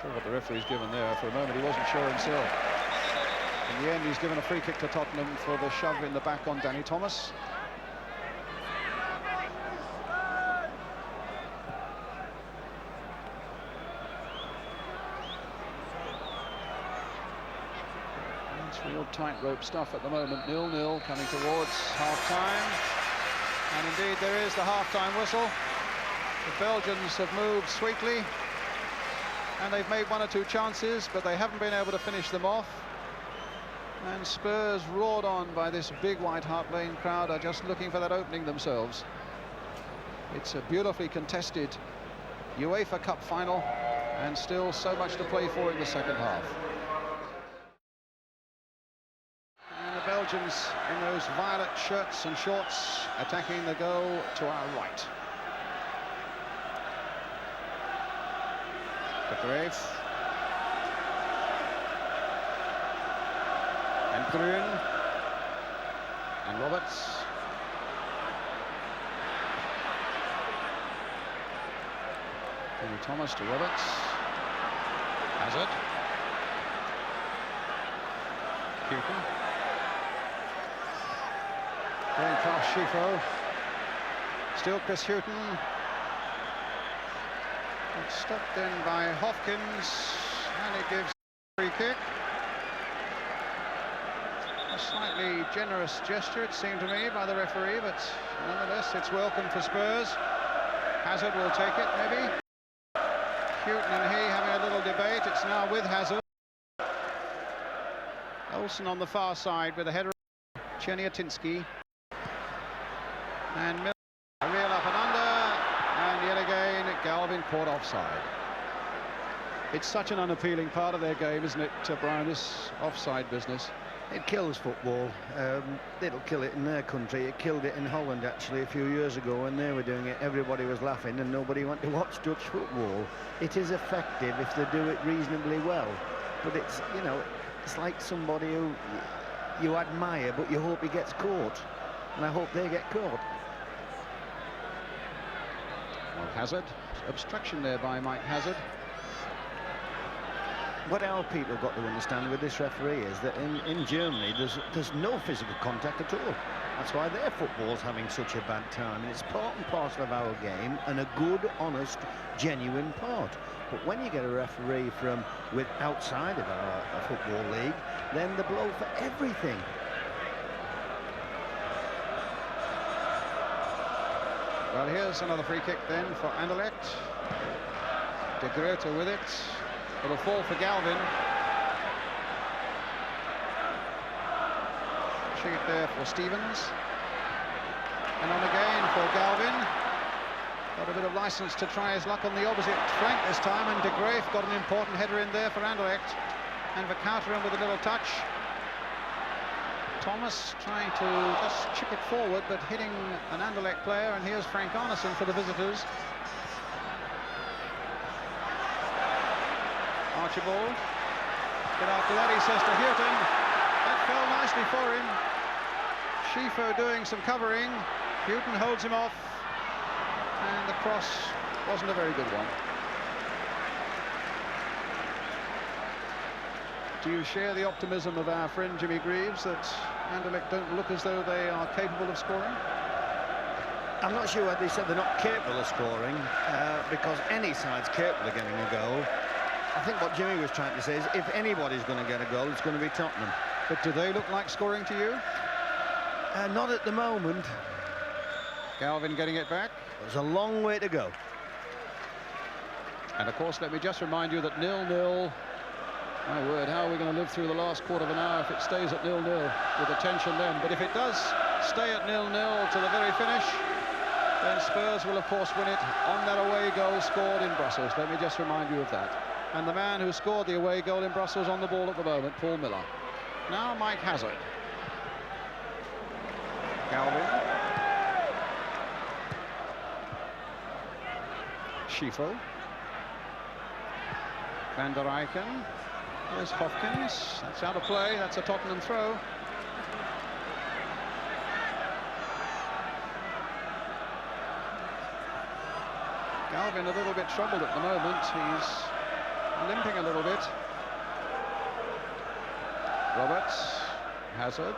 Sure what the referee's given there. For a moment he wasn't sure himself. In the end he's given a free kick to Tottenham for the shove in the back on Danny Thomas. It's real tightrope stuff at the moment. 0-0 coming towards half-time. And indeed there is the half-time whistle. The Belgians have moved sweetly. And they've made 1 or 2 chances, but they haven't been able to finish them off. And Spurs, roared on by this big White Hart Lane crowd, are just looking for that opening themselves. It's a beautifully contested UEFA Cup Final, and still so much to play for in the second half. And the Belgians in those violet shirts and shorts attacking the goal to our right. De Graaf. And Gruen. And Roberts. Danny Thomas to Roberts. Hazard. Hughton. Going past Schifo. Still Chris Hughton. It's stopped in by Hopkins, and it gives a free kick. A slightly generous gesture, it seemed to me, by the referee, but nonetheless, it's welcome for Spurs. Hazard will take it, maybe. Hughton and he having a little debate. It's now with Hazard. Olsen on the far side with a header. Chernyatinski. And Miller, a reel up and under. And yet again, Galvin caught offside. It's such an unappealing part of their game, isn't it, Brian, this offside business? It kills football. It'll kill it in their country. It killed it in Holland actually a few years ago when they were doing it. Everybody was laughing and nobody wanted to watch Dutch football. It is effective if they do it reasonably well, but it's, you know, it's like somebody who you admire but you hope he gets caught, and I hope they get caught. Well, Hazard, obstruction there by Mike Hazard. What our people have got to understand with this referee is that in Germany there's no physical contact at all. That's why their football's having such a bad time, and it's part and parcel of our game, and a good, honest, genuine part. But when you get a referee from outside of our football league, then they blow for everything. Well, here's another free kick then for Anderlecht. De Groot with it. It'll fall for Galvin. Check there for Stevens. And on again for Galvin. Got a bit of license to try his luck on the opposite flank this time, and De Graaf got an important header in there for Anderlecht. And Vercauteren with a little touch. Thomas trying to just chip it forward, but hitting an Anderlecht player, and here's Frank Arneson for the visitors. Archibald. But after that he says to Houghton, that fell nicely for him. Schifo doing some covering. Houghton holds him off, and the cross wasn't a very good one. Do you share the optimism of our friend Jimmy Greaves that Anderlecht don't look as though they are capable of scoring? I'm not sure whether they said they're not capable of scoring, because any side's capable of getting a goal. I think what Jimmy was trying to say is if anybody's going to get a goal, it's going to be Tottenham. But do they look like scoring to you? Not at the moment. Galvin getting it back. There's a long way to go. And of course, let me just remind you that 0-0. My word, how are we going to live through the last quarter of an hour if it stays at 0-0 with the tension then? But if it does stay at 0-0 to the very finish, then Spurs will of course win it on that away goal scored in Brussels. Let me just remind you of that. And the man who scored the away goal in Brussels on the ball at the moment, Paul Miller. Now Mike Hazard. Galvin. Schifo. Van der Eycken. There's Hopkins. That's out of play. That's a Tottenham throw. Galvin a little bit troubled at the moment. He's limping a little bit. Roberts. Hazard.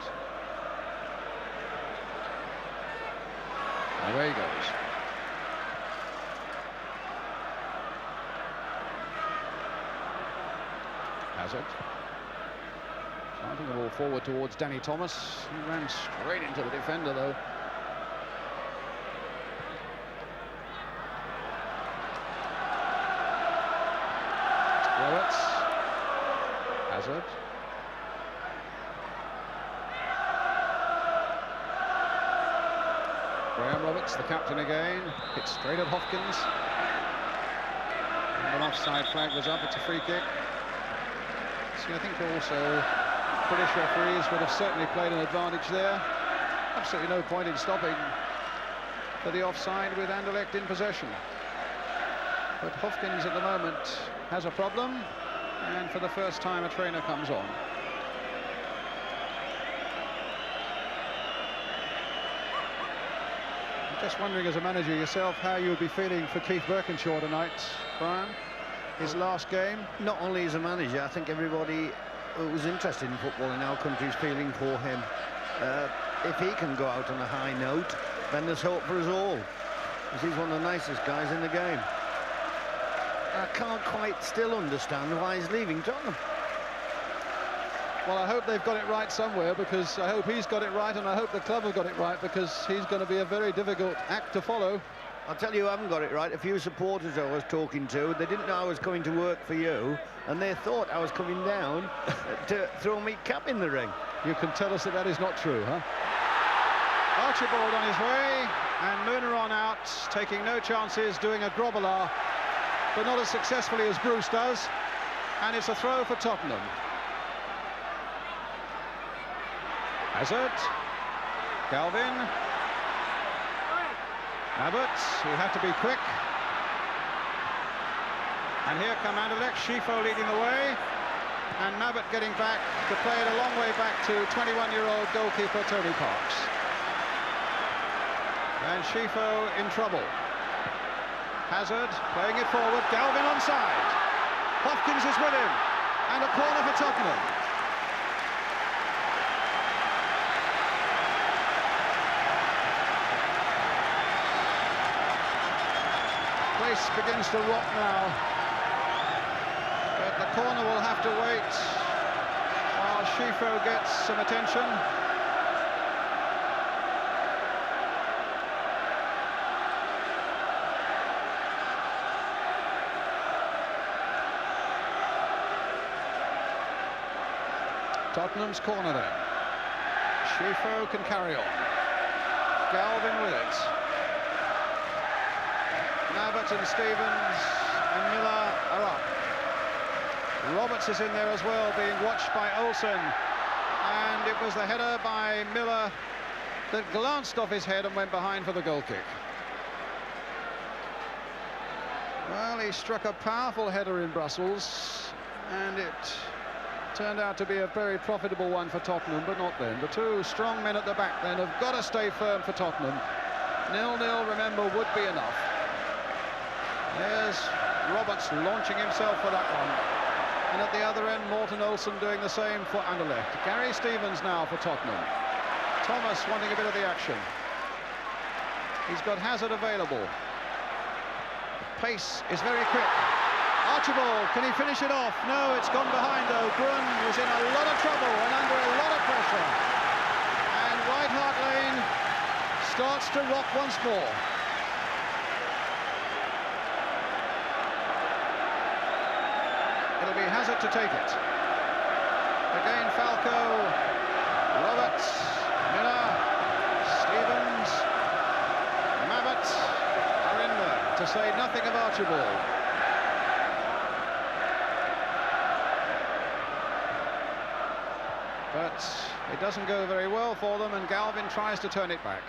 Away he goes. Hazard. Starting the ball forward towards Danny Thomas. He ran straight into the defender though. Roberts. Hazard. Graham Roberts, the captain again, hits straight at Hopkins. And an offside flag was up. It's a free kick. See, I think also British referees would have certainly played an advantage there. Absolutely no point in stopping for the offside with Anderlecht in possession. But Hopkins at the moment has a problem, and for the first time a trainer comes on. I'm just wondering, as a manager yourself, how you would be feeling for Keith Birkinshaw tonight, Brian. His last game. Not only as a manager, I think everybody who was interested in football in our country is feeling for him. If he can go out on a high note, then there's hope for us all, because he's one of the nicest guys in the game. I can't quite still understand why he's leaving Tottenham. Well, I hope they've got it right somewhere, because I hope he's got it right, and I hope the club have got it right, because he's going to be a very difficult act to follow. I'll tell you who haven't got it right. A few supporters I was talking to, they didn't know I was coming to work for you, and they thought I was coming down to throw me cap in the ring. You can tell us that that is not true, huh? Archibald on his way, and Munaron out, taking no chances, doing a grobbler, but not as successfully as Bruce does, and it's a throw for Tottenham. Hazard. Galvin. Abbott, who had to be quick. And here come Anderlecht, Schifo leading the way. And Mabbott getting back to play it a long way back to 21-year-old goalkeeper Tony Parks. And Schifo in trouble. Hazard playing it forward, Galvin onside. Hopkins is with him. And a corner for Tottenham. Place begins to rock now, but the corner will have to wait while Schifo gets some attention. Tottenham's corner then. Schifo can carry on. Galvin with it. Mabbott and Stevens and Miller are up. Roberts is in there as well, being watched by Olsen. And it was the header by Miller that glanced off his head and went behind for the goal kick. Well, he struck a powerful header in Brussels, and it turned out to be a very profitable one for Tottenham, but not then. The two strong men at the back then have got to stay firm for Tottenham. 0-0, remember, would be enough. There's Roberts launching himself for that one. And at the other end, Morten Olsen doing the same for Anderlecht. Gary Stevens now for Tottenham. Thomas wanting a bit of the action. He's got Hazard available. The pace is very quick. Archibald, can he finish it off? No, it's gone behind though. Grun was in a lot of trouble and under a lot of pressure. And White Hart Lane starts to rock once more. It'll be Hazard to take it. Again, Falco, Roberts, Miller, Stevens, Mabbott are in there, to say nothing of Archibald. But it doesn't go very well for them, and Galvin tries to turn it back.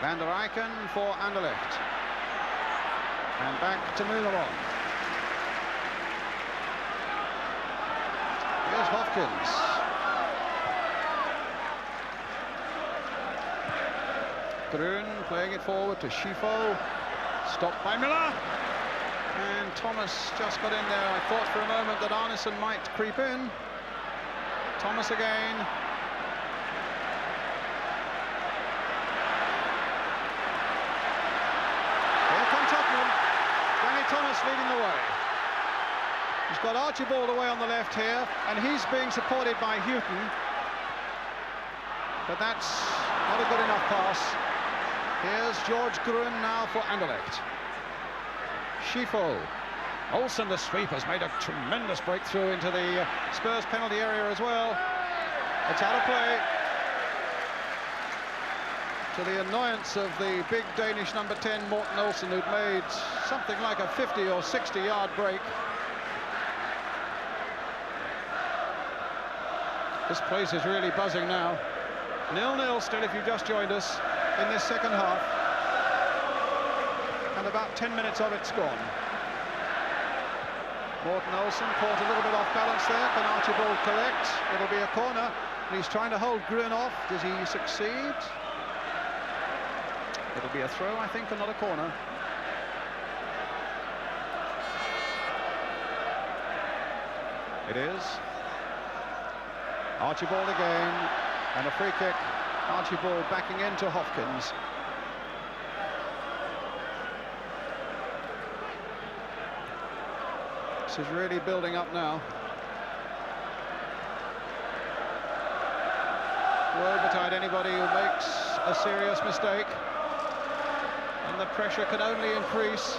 Van der Eycken for Anderlecht. And back to Muleron. Here's Hopkins. Grun playing it forward to Schifo. Stopped by Miller. And Thomas just got in there. I thought for a moment that Arneson might creep in. Thomas again. Here come Tottenham. Danny Thomas leading the way. He's got Archibald away on the left here, and he's being supported by Houghton. But that's not a good enough pass. Here's George Grun now for Anderlecht. Schifo. Olsen, the sweep, has made a tremendous breakthrough into the Spurs penalty area as well. It's out of play. To the annoyance of the big Danish number 10, Morten Olsen, who'd made something like a 50 or 60-yard break. This place is really buzzing now. 0-0 still if you've just joined us in this second half. And about 10 minutes of it's gone. Morten Olsen caught a little bit off balance there. Can Archibald collect? It'll be a corner. And he's trying to hold Grun off. Does he succeed? It'll be a throw, I think, and not a corner. It is. Archibald again. And a free kick. Archibald backing into Hopkins. This is really building up now. Woe betide anybody who makes a serious mistake. And the pressure can only increase.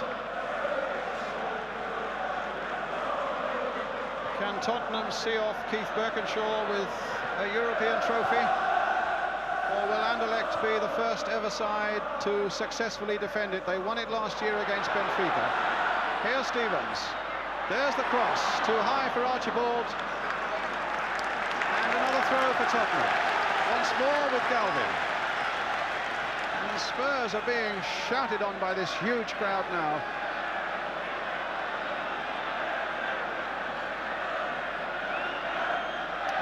Can Tottenham see off Keith Birkinshaw with a European trophy? Or will Anderlecht be the first ever side to successfully defend it? They won it last year against Benfica. Here's Stevens. There's the cross, too high for Archibald. And another throw for Tottenham. Once more with Galvin. And the Spurs are being shouted on by this huge crowd now.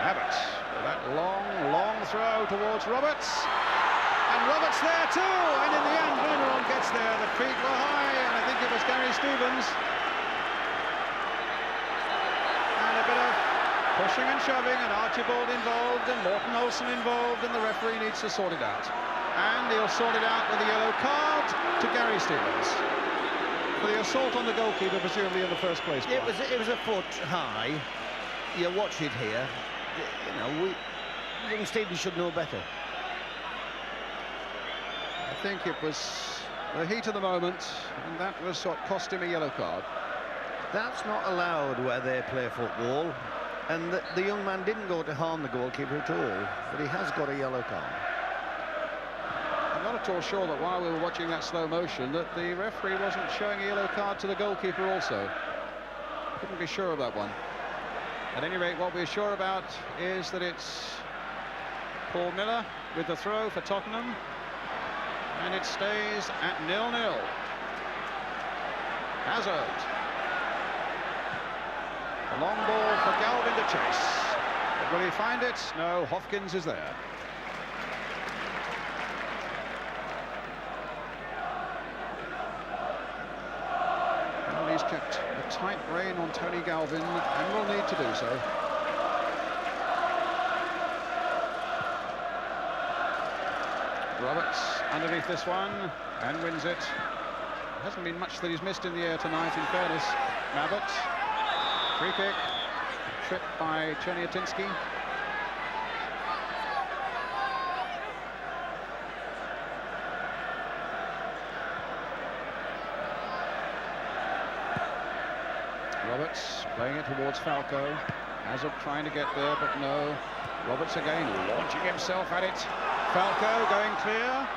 Abbott with that long throw towards Roberts. And Roberts there too, and in the end Boomerang gets there. The feet were high, and I think it was Gary Stevens. And a bit of pushing and shoving, and Archibald involved, and Morten Olsen involved, and the referee needs to sort it out. And he'll sort it out with a yellow card to Gary Stevens for the assault on the goalkeeper, presumably in the first place. It was a foot high. You watch it here. You know, young Stevens should know better. I think it was the heat of the moment, and that was what cost him a yellow card. That's not allowed where they play football, and the young man didn't go to harm the goalkeeper at all, but he has got a yellow card. I'm not at all sure that while we were watching that slow motion that the referee wasn't showing a yellow card to the goalkeeper also. Couldn't be sure of that one. At any rate, what we're sure about is that it's Paul Miller with the throw for Tottenham, and it stays at 0-0. Hazard. A long ball for Galvin to chase. But will he find it? No, Hopkins is there. Well, he's kept a tight rein on Tony Galvin and will need to do so. Roberts underneath this one and wins it. Hasn't been much that he's missed in the air tonight, in fairness. Mabbott, free kick, tripped by Chernyatinski. Roberts playing it towards Falco. Hazard trying to get there, but no. Roberts again launching himself at it. Falco going clear.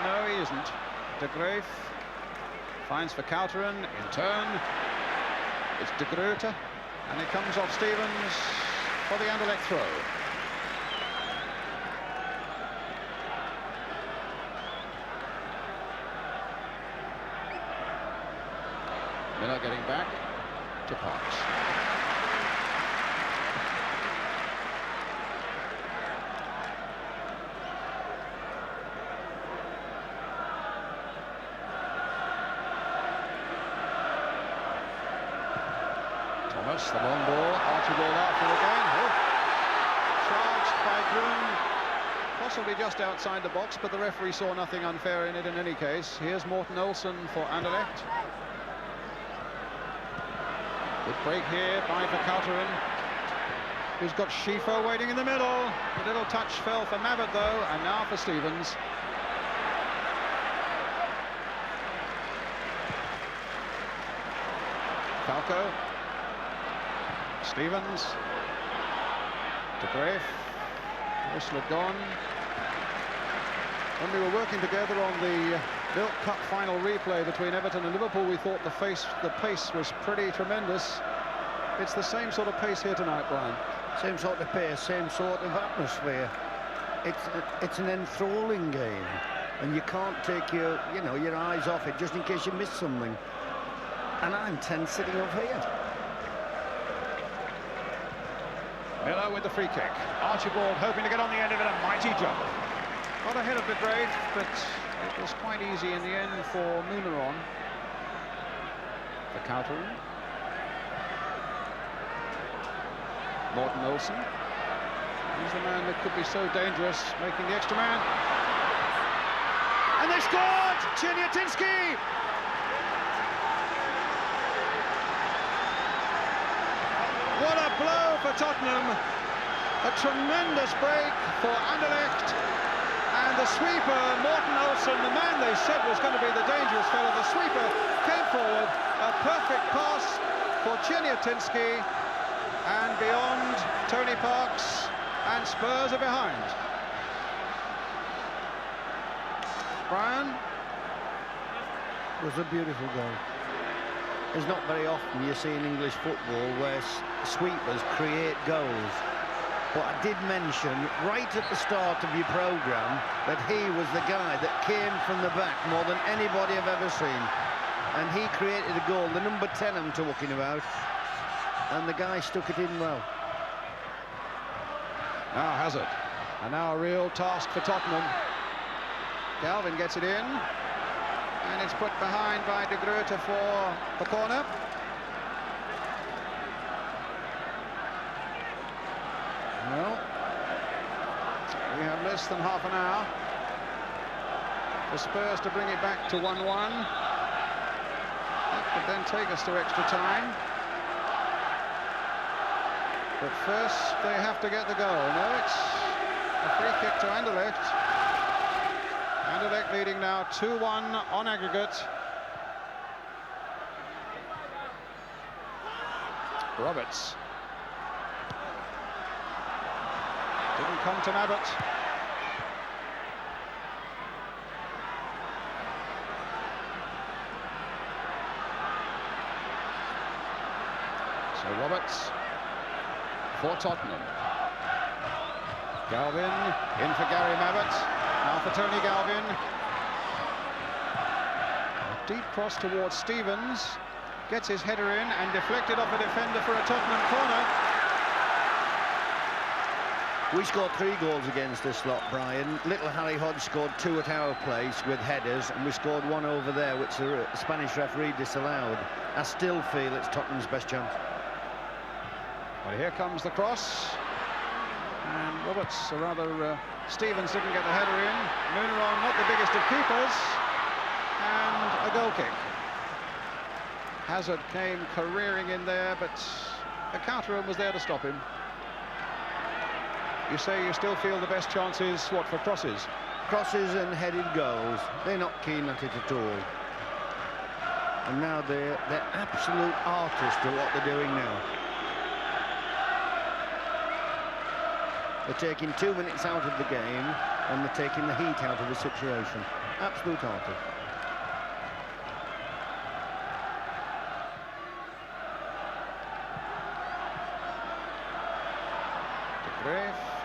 No, he isn't. De Graaf finds for Couteren. In turn, it's De Groot, and it comes off Stevens for the Anderlecht throw. Miller getting back to Parks. Thomas, the long ball, Archibald after again. Oh. Charged by Groom, possibly just outside the box, but the referee saw nothing unfair in it in any case. Here's Morten Olsen for Anderlecht. Good break here by Verkouteren, who's got Schifo waiting in the middle. A little touch fell for Mabbott though, and now for Stevens. Falco. Stevens. De Graaf. Whistler gone. When we were working together on the Milk Cup Final replay between Everton and Liverpool, we thought the pace was pretty tremendous. It's the same sort of pace here tonight, Brian. Same sort of pace, same sort of atmosphere. It's an enthralling game, and you can't take your eyes off it just in case you miss something. And I'm tense sitting up here. Miller with the free kick. Archibald hoping to get on the end of it, a mighty jump. Got ahead of De Graaf, but it was quite easy in the end for Muneron. The counter. Morten Olsen. He's the man that could be so dangerous, making the extra man. And they scored! Chernyatinski! What a blow for Tottenham. A tremendous break for Anderlecht. And the sweeper, Morten Olsen, the man they said was going to be the dangerous fellow, the sweeper came forward. A perfect pass for Chernyatinski. And beyond, Tony Parks, and Spurs are behind. Brian? It was a beautiful goal. It's not very often you see in English football where sweepers create goals. But I did mention right at the start of your programme that he was the guy that came from the back more than anybody I've ever seen. And he created a goal, the number 10 I'm talking about. And the guy stuck it in well. Now Hazard. And now a real task for Tottenham. Galvin gets it in. And it's put behind by De Groote for the corner. Well, we have less than half an hour for Spurs to bring it back to 1-1. That could then take us to extra time. But first, they have to get the goal. No, it's a free kick to Anderlecht. Anderlecht leading now 2-1 on aggregate. Roberts. Didn't come to Mabbott. So Roberts for Tottenham. Galvin in for Gary Mabbott. Now for Tony Galvin. A deep cross towards Stevens. Gets his header in and deflected off a defender for a Tottenham corner. We scored 3 goals against this lot, Brian. Little Harry Hodge scored 2 at our place with headers, and we scored 1 over there, which the Spanish referee disallowed. I still feel it's Tottenham's best chance. Well, here comes the cross. And Roberts, or rather, Stevens didn't get the header in. Muneron, not the biggest of keepers. And a goal kick. Hazard came careering in there, but the counter-room was there to stop him. You say you still feel the best chances, what, for crosses? Crosses and headed goals. They're not keen at it at all. And now they're absolute artists at what they're doing now. They're taking 2 minutes out of the game, and they're taking the heat out of the situation. Absolute artists.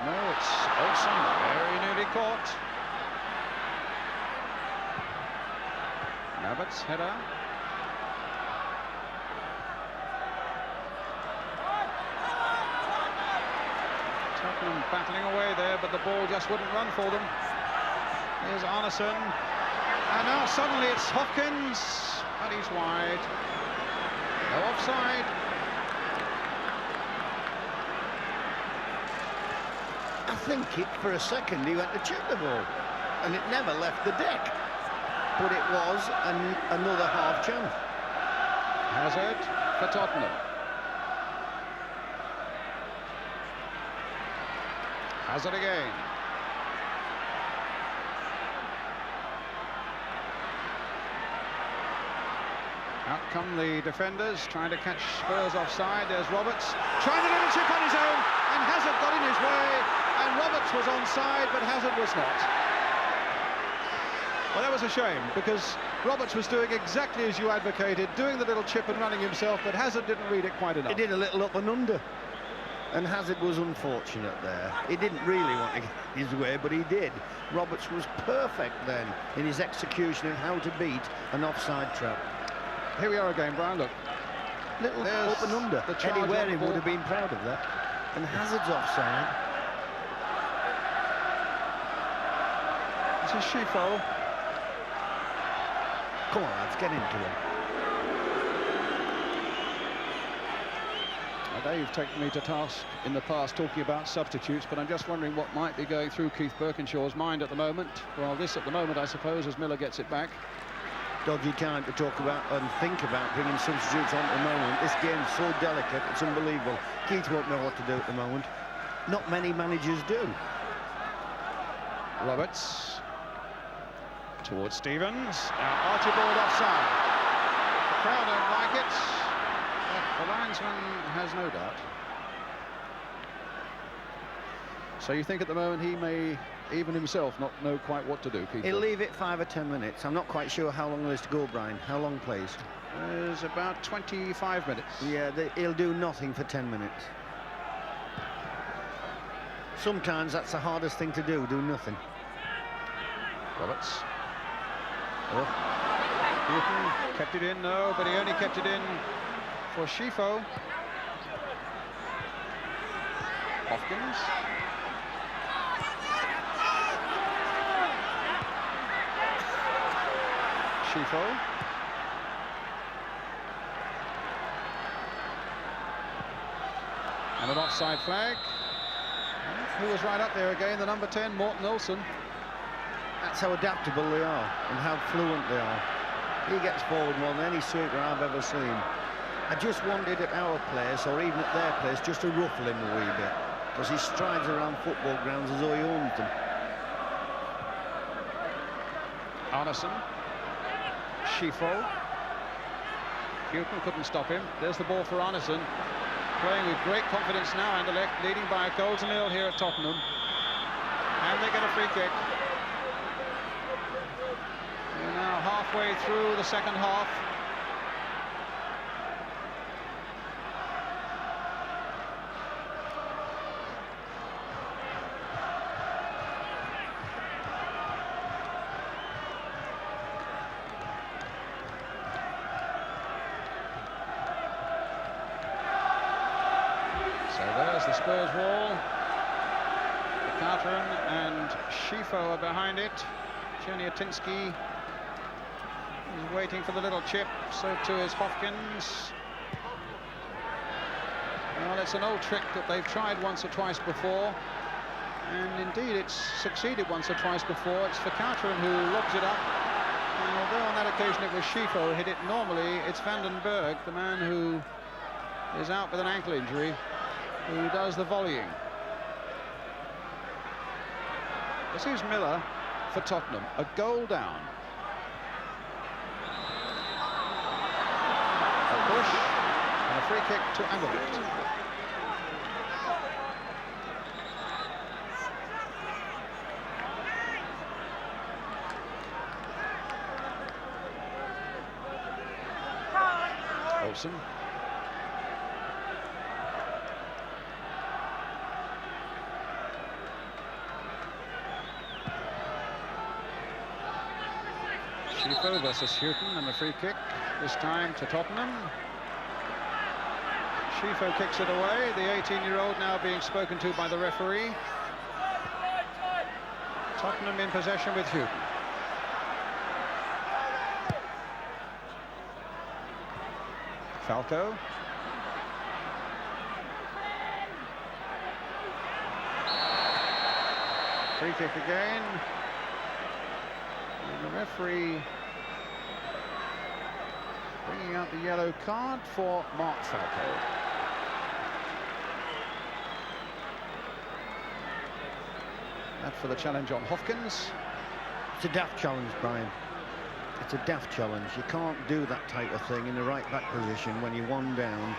No, it's Olsen, very nearly caught. Mabbott's header. Tottenham battling away there, but the ball just wouldn't run for them. Here's Arneson. And now suddenly it's Hopkins, but he's wide. No offside. I think for a second he went to chip the ball, and it never left the deck. But it was another half chance. Hazard for Tottenham. Hazard again. Out come the defenders, trying to catch Spurs offside. There's Roberts, trying to little chip on his own, and Hazard got in his way. And Roberts was onside, but Hazard was not. Well, that was a shame, because Roberts was doing exactly as you advocated, doing the little chip and running himself, but Hazard didn't read it quite enough. He did a little up and under, and Hazard was unfortunate there. He didn't really want to get his way, but he did. Roberts was perfect then in his execution and how to beat an offside trap. Here we are again, Brian, look. Little up and under. Eddie Waring would have been proud of that. And Hazard's offside. It's a Schifo. Come on, lads, get into him. I know you've taken me to task in the past talking about substitutes, but I'm just wondering what might be going through Keith Birkinshaw's mind at the moment. Well, this at the moment, I suppose, as Miller gets it back. Dodgy time to talk about and think about bringing substitutes on at the moment. This game's so delicate, it's unbelievable. Keith won't know what to do at the moment. Not many managers do. Roberts towards Stevens. Now Archibald offside. The crowd don't like it, but the linesman has no doubt. So you think at the moment he may, even himself, not know quite what to do, Keith? He'll leave it 5 or 10 minutes. I'm not quite sure how long there is to go, Brian. How long, please? There's about 25 minutes. Yeah, he'll do nothing for 10 minutes. Sometimes that's the hardest thing to do nothing. Roberts. Oh. Newton kept it in, no, but he only kept it in for Schifo. Hopkins. Schifo. And an offside flag. Who was right up there again? The number 10, Morten Olsen. That's how adaptable they are and how fluent they are. He gets forward more than any sweeper I've ever seen. I just wanted at our place, or even at their place, just to ruffle him a wee bit, because he strides around football grounds as though he owns them. Arneson. Schifo. Houghton couldn't stop him. There's the ball for Arneson. Playing with great confidence now, Anderlecht leading by a goal to nil here at Tottenham. And they get a free kick. We're now halfway through the second half. So there's the Spurs wall. Catherine and Schifo are behind it. Cherniatinsky is waiting for the little chip, so too is Hopkins. Well, it's an old trick that they've tried once or twice before, and indeed it's succeeded once or twice before. It's for Catherine who lobs it up, and although on that occasion it was Schifo who hit it, normally it's Vandenberg, the man who is out with an ankle injury, who does the volleying. This is Miller for Tottenham, a goal down. A push and a free kick to Anderlecht. Olsen. Schifo versus Houghton, and the free kick, this time to Tottenham. Schifo kicks it away, the 18-year-old now being spoken to by the referee. Tottenham in possession with Houghton. Falco. Free kick again. And the referee bringing out the yellow card for Mark Falco. That for the challenge on Hopkins. It's a daft challenge, Brian. It's a daft challenge. You can't do that type of thing in the right back position when you're one down.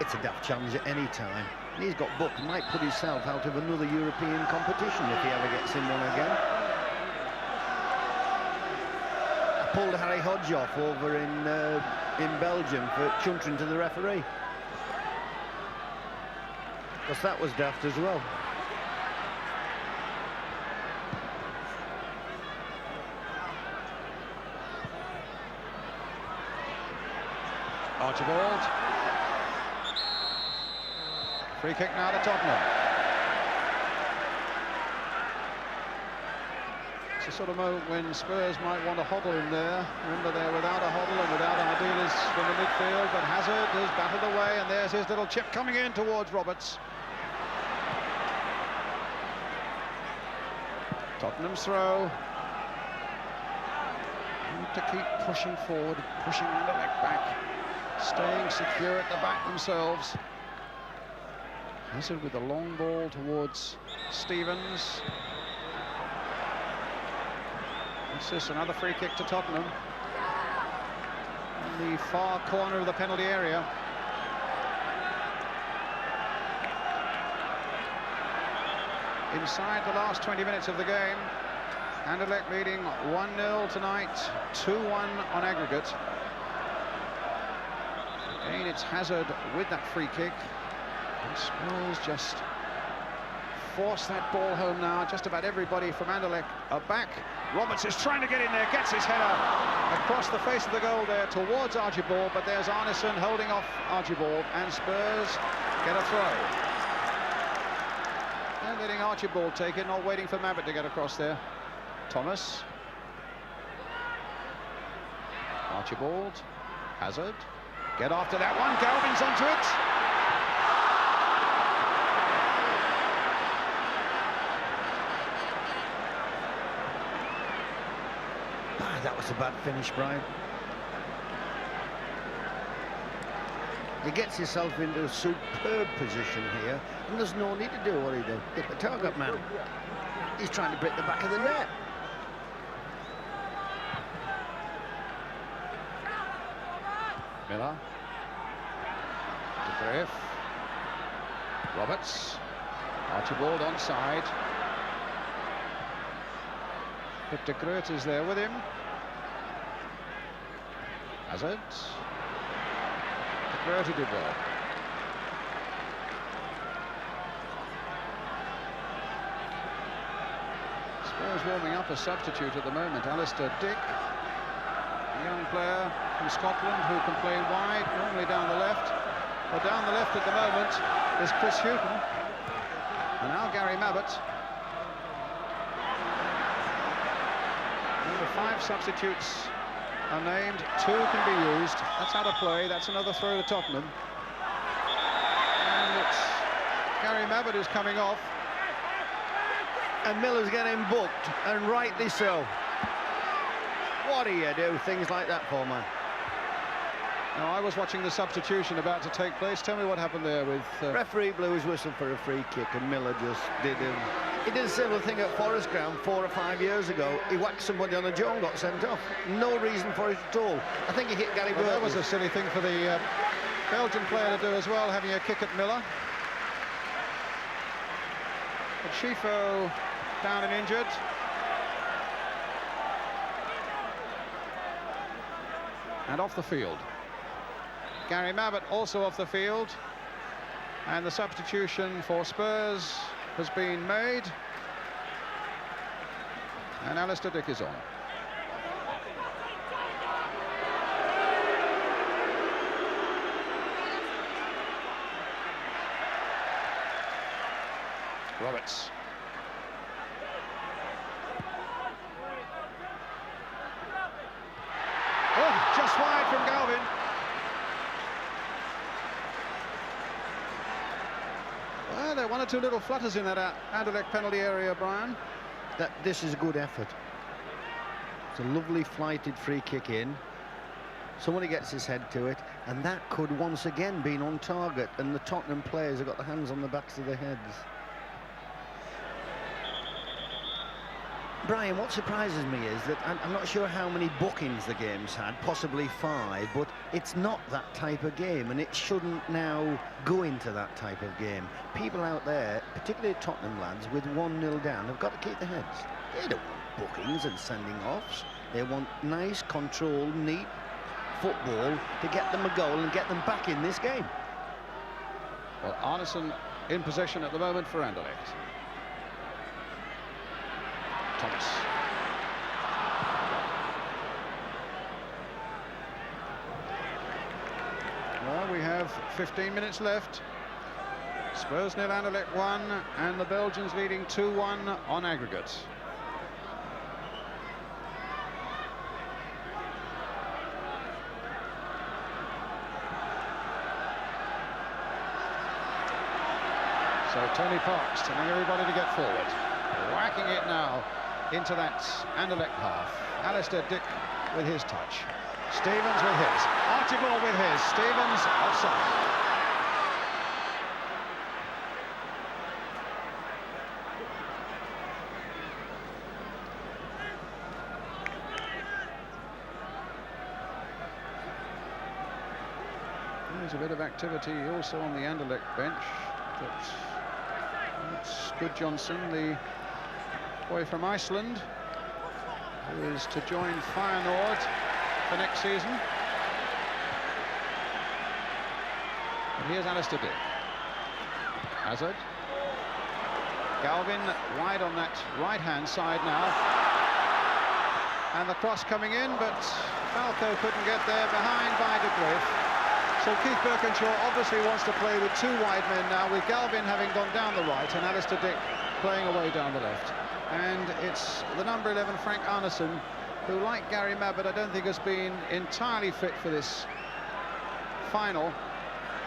It's a daft challenge at any time. And he's got booked, might put himself out of another European competition if he ever gets in one again. I pulled Harry Hodge off over in Belgium for chuntering to the referee, because that was daft as well. Archibald. Free kick now to Tottenham. It's a sort of moment when Spurs might want to huddle in there. Remember, they're without a huddle and without Ardiles from the midfield, but Hazard has battled away, and there's his little chip coming in towards Roberts. Tottenham's throw. Need to keep pushing forward, pushing Anderlecht back, staying secure at the back themselves. Hazard with the long ball towards Stevens. It's just another free kick to Tottenham in the far corner of the penalty area. inside the last 20 minutes of the game. Anderlecht leading 1-0 tonight, 2-1 on aggregate. Again, it's Hazard with that free kick. And Spurs just force that ball home now. Just about everybody from Anderlecht are back. Roberts is trying to get in there, gets his header across the face of the goal there towards Archibald, but there's Arneson holding off Archibald, and Spurs get a throw. They're letting Archibald take it, not waiting for Mabbutt to get across there. Thomas. Archibald. Hazard. Get after that one. Galvin's onto it. That was a bad finish, Brian. He gets himself into a superb position here, and there's no need to do what he did. Hit the target man. He's trying to break the back of the net. Miller. De Graaf. Roberts. Archibald onside. But De Groot is there with him. Hazard. De Groot did well. Spurs warming up a substitute at the moment. Alistair Dick, a young player from Scotland who can play wide, normally down the left. But down the left at the moment is Chris Hughton. And now Gary Mabbutt. The 5 substitutes are named, 2 can be used. That's out of play, that's another throw to Tottenham. And it's Gary Mabbutt who's coming off. And Miller's getting booked, and rightly so. What do you do things like that for, man? Now, I was watching the substitution about to take place. Tell me what happened there with... Referee blew his whistle for a free kick, and Miller just did him. He did a similar thing at Forest Ground 4 or 5 years ago. He whacked somebody on a jaw and got sent off. No reason for it at all. I think he hit Gary Burton. That was a silly thing for the Belgian player to do as well, having a kick at Miller. But Schifo down and injured. And off the field. Gary Mabbutt also off the field. And the substitution for Spurs has been made. And Alistair Dick is on. Roberts. Oh, just wide from Galvin. Well, there are 1 or 2 little flutters in that Anderlecht penalty area, Brian. This is a good effort. It's a lovely flighted free kick in. Somebody gets his head to it, and that could once again be on target, and the Tottenham players have got their hands on the backs of their heads. Brian, what surprises me is that I'm not sure how many bookings the game's had, possibly 5, but it's not that type of game, and it shouldn't now go into that type of game. People out there, particularly Tottenham lads, with 1-0 down, have got to keep their heads. They don't want bookings and sending offs. They want nice, controlled, neat football to get them a goal and get them back in this game. Well, Arneson in possession at the moment for Anderlecht. Thomas. Well, we have 15 minutes left. Spurs 0, Anderlecht 1, and the Belgians leading 2-1 on aggregate. So Tony Parks telling everybody to get forward. Whacking it now into that Anderlecht half. Alistair Dick with his touch. Stevens with his. Archibald with his. Stevens offside. There's a bit of activity also on the Anderlecht bench, but It's Gudjonsson, the boy from Iceland, who is to join Feyenoord for next season. And here's Alistair Dick. Hazard. Galvin wide on that right-hand side now. And the cross coming in, but Falco couldn't get there, behind by De Graaf. So Keith Birkinshaw obviously wants to play with two wide men now, with Galvin having gone down the right and Alistair Dick playing away down the left. And it's the number 11, Frank Arneson, who, like Gary Mabbutt, I don't think has been entirely fit for this final.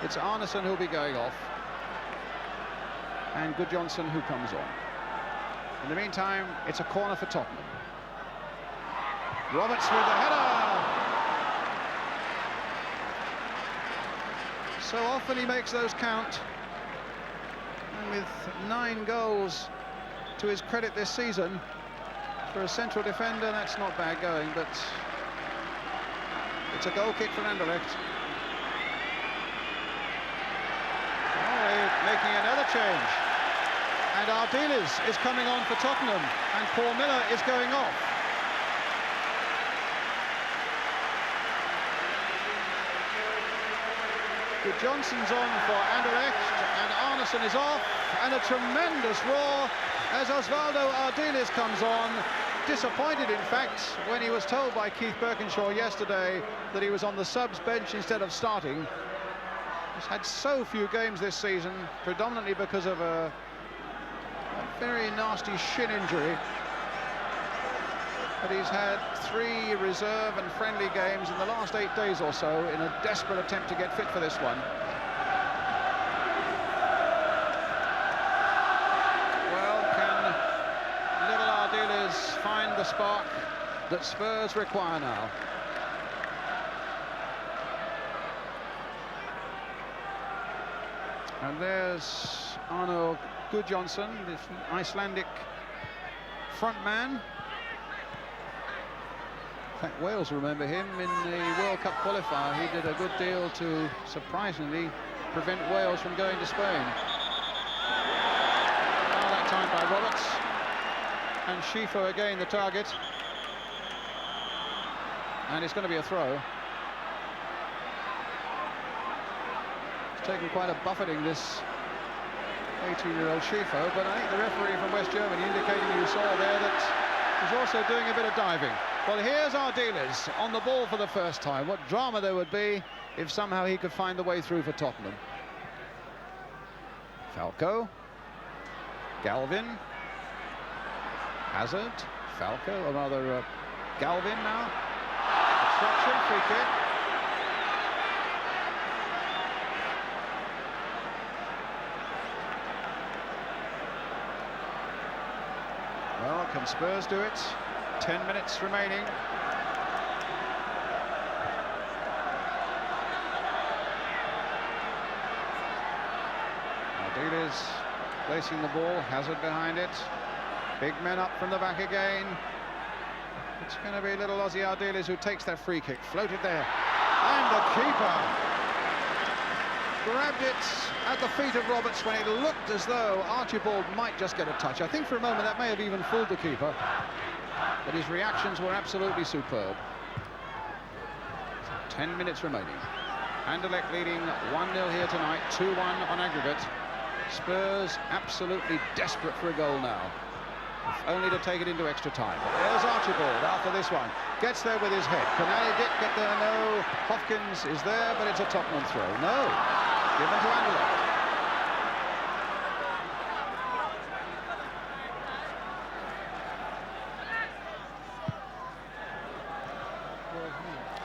It's Arneson who'll be going off, and Gudjonsson who comes on. In the meantime, it's a corner for Tottenham. Roberts with the header. So often he makes those count, and with 9 goals to his credit this season, for a central defender, that's not bad going, but it's a goal kick for Anderlecht. Making another change, and Ardiles is coming on for Tottenham, and Paul Miller is going off. Johnson's on for Anderlecht, and Arneson is off, and a tremendous roar as Osvaldo Ardiles comes on. Disappointed, in fact, when he was told by Keith Birkinshaw yesterday that he was on the subs bench instead of starting. He's had so few games this season, predominantly because of a very nasty shin injury. But he's had 3 reserve and friendly games in the last 8 days or so in a desperate attempt to get fit for this one. Well, can little Ardiles find the spark that Spurs require now? And there's Arno Gudjonsson, the Icelandic frontman. In fact, Wales remember him in the World Cup qualifier. He did a good deal to, surprisingly, prevent Wales from going to Spain. Now that time by Roberts. And Schifo again the target. And it's going to be a throw. It's taken quite a buffeting, this 18-year-old Schifo, but I think the referee from West Germany indicating, you saw there, that he's also doing a bit of diving. Well, here's Ardiles on the ball for the first time. What drama there would be if somehow he could find the way through for Tottenham. Falco. Galvin. Hazard. Falco, or rather Galvin now. Obstruction, free kick. Well, can Spurs do it? 10 minutes remaining. Ardiles placing the ball, Hazard behind it. Big men up from the back again. It's going to be little Ozzy Ardiles who takes that free kick. Floated there. And the keeper grabbed it at the feet of Roberts when it looked as though Archibald might just get a touch. I think for a moment that may have even fooled the keeper, but his reactions were absolutely superb. 10 minutes remaining. Anderlecht leading 1-0 here tonight, 2-1 on aggregate. Spurs absolutely desperate for a goal now, if only to take it into extra time. There's Archibald after this one. Gets there with his head. Can Ali Dick get there? No. Hopkins is there, but it's a Tottenham throw. No. Given to Anderlecht.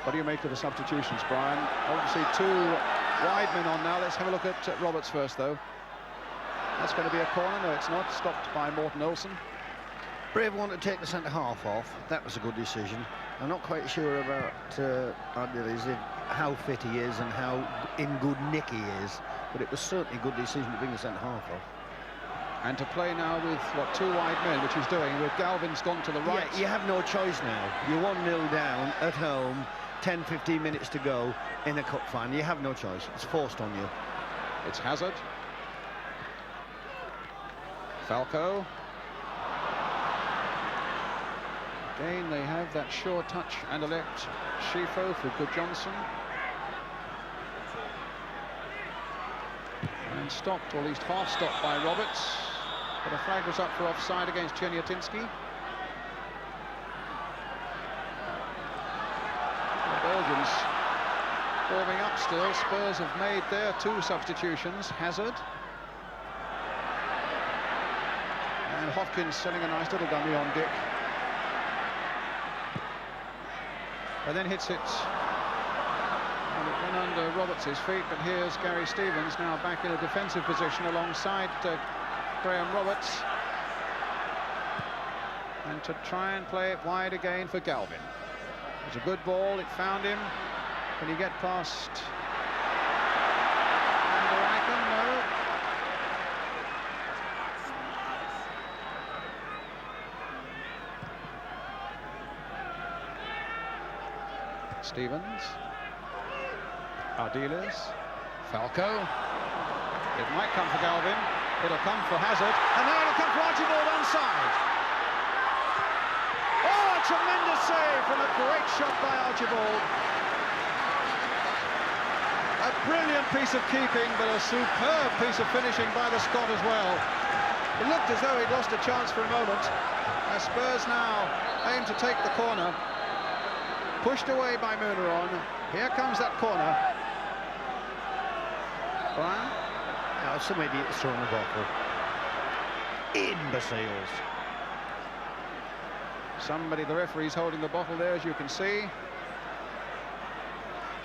What do you make of the substitutions, Brian? Obviously 2 wide men on now. Let's have a look at Roberts first, though. That's going to be a corner. No, it's not. Stopped by Morten Olsen. Brave wanted to take the centre-half off. That was a good decision. I'm not quite sure about Ardiles, how fit he is and how in good nick he is, but it was certainly a good decision to bring the centre-half off. And to play now with, what, 2 wide men, which he's doing, with Galvin's gone to the right. Yeah, you have no choice now. You're 1-0 down at home, 10-15 minutes to go in a cup final. You have no choice. It's forced on you. It's Hazard. Falco. Again, they have that sure touch, Anderlecht. Schifo for Good Johnson. And stopped, or at least half stopped by Roberts. But a flag was up for offside against Chernyatinski. The Belgians warming up still. Spurs have made their 2 substitutions. Hazard. And Hopkins selling a nice little dummy on Dick. And then hits it. And it went under Roberts' feet, but here's Gary Stevens now back in a defensive position alongside Graham Roberts. And to try and play it wide again for Galvin. It was a good ball, it found him. Can he get past Anderlecht'83? No. Stevens. Ardiles. Falco. It might come for Galvin. It'll come for Hazard. And now it'll come for Archibald onside. Oh, a tremendous save from a great shot by Archibald. A brilliant piece of keeping, but a superb piece of finishing by the Scot as well. It looked as though he'd lost a chance for a moment. As Spurs now aim to take the corner. Pushed away by Munaron. Here comes that corner. Brian? Oh, some idiots throwing the bottle. Imbeciles. Somebody, the referee's holding the bottle there, as you can see.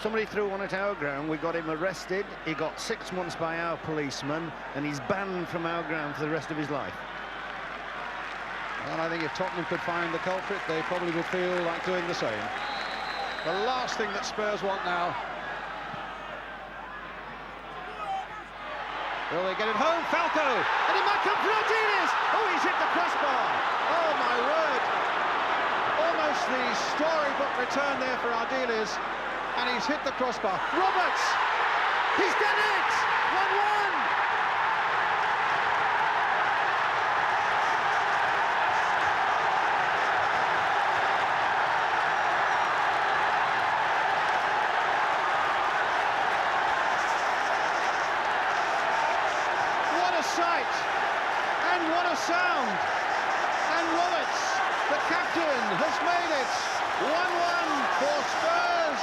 Somebody threw one at our ground. We got him arrested. He got 6 months by our policeman, and he's banned from our ground for the rest of his life. Well, I think if Tottenham could find the culprit, they probably would feel like doing the same. The last thing that Spurs want now. Will they get it home? Falco! And it might come for Ardiles! Oh, he's hit the crossbar! Oh, my word! Almost the storybook return there for Ardiles. And he's hit the crossbar. Roberts! He's done it! 1-1! Sight and what a sound, and Roberts, the captain, has made it 1-1 for Spurs.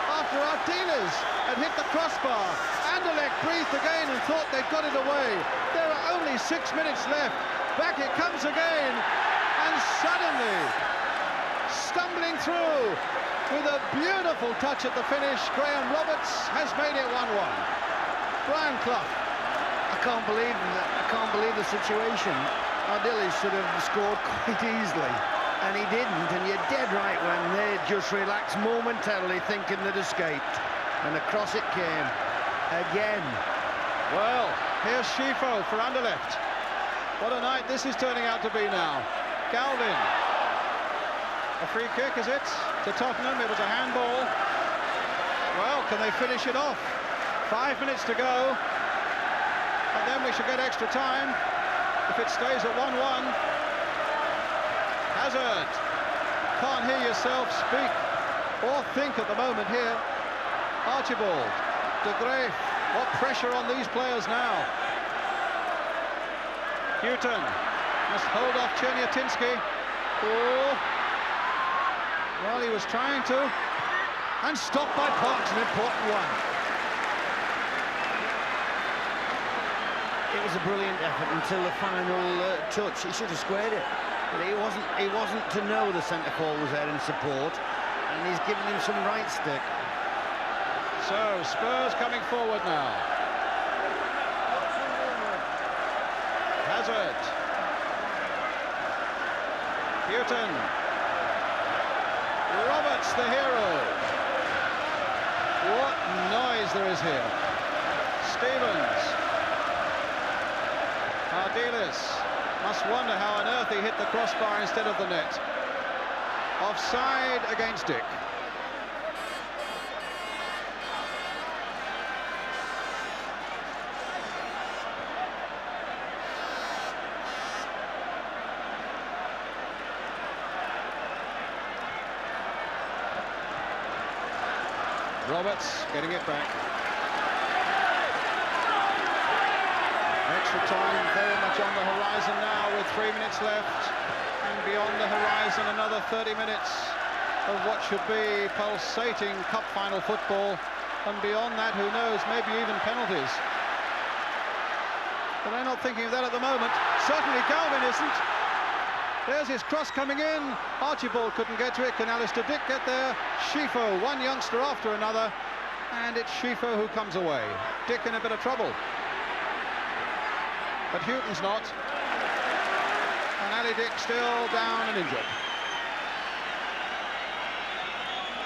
After Ardiles had hit the crossbar, Anderlecht breathed again and thought they'd got it away. There are only 6 minutes left. Back it comes again, and suddenly stumbling through with a beautiful touch at the finish, Graham Roberts has made it 1-1. Brian Clough. I can't believe the situation. Ardiles should have scored quite easily, and he didn't. And you're dead right when they just relaxed momentarily, thinking they'd escaped, and across it came again. Well, here's Schifo for Anderlecht. What a night this is turning out to be now. Galvin. A free kick, is it? To Tottenham. It was a handball. Well, can they finish it off? 5 minutes to go. And then we should get extra time if it stays at 1-1. Hazard. Can't hear yourself speak or think at the moment here. Archibald. De Graaf. What pressure on these players now. Houghton must hold off Chernyatinski. Oh. Well, he was trying to. And stopped by Parks, an important one. It was a brilliant effort until the final touch. He should have squared it, but he wasn't to know the centre forward was there in support, and he's given him some right stick. So Spurs coming forward now. Hazard. Houghton. Roberts, the hero. What noise there is here. Stevens. Ardiles must wonder how on earth he hit the crossbar instead of the net. Offside against Dick. Roberts getting it back. Extra time very much on the horizon now with 3 minutes left, and beyond the horizon another 30 minutes of what should be pulsating cup final football, and beyond that, who knows, maybe even penalties. But they're not thinking of that at the moment. Certainly Galvin isn't. There's his cross coming in. Archibald couldn't get to it. Can Alistair Dick get there? Shifo, one youngster after another, and it's Shifo who comes away. Dick in a bit of trouble. But Houghton's not. And Ali Dick still down and injured.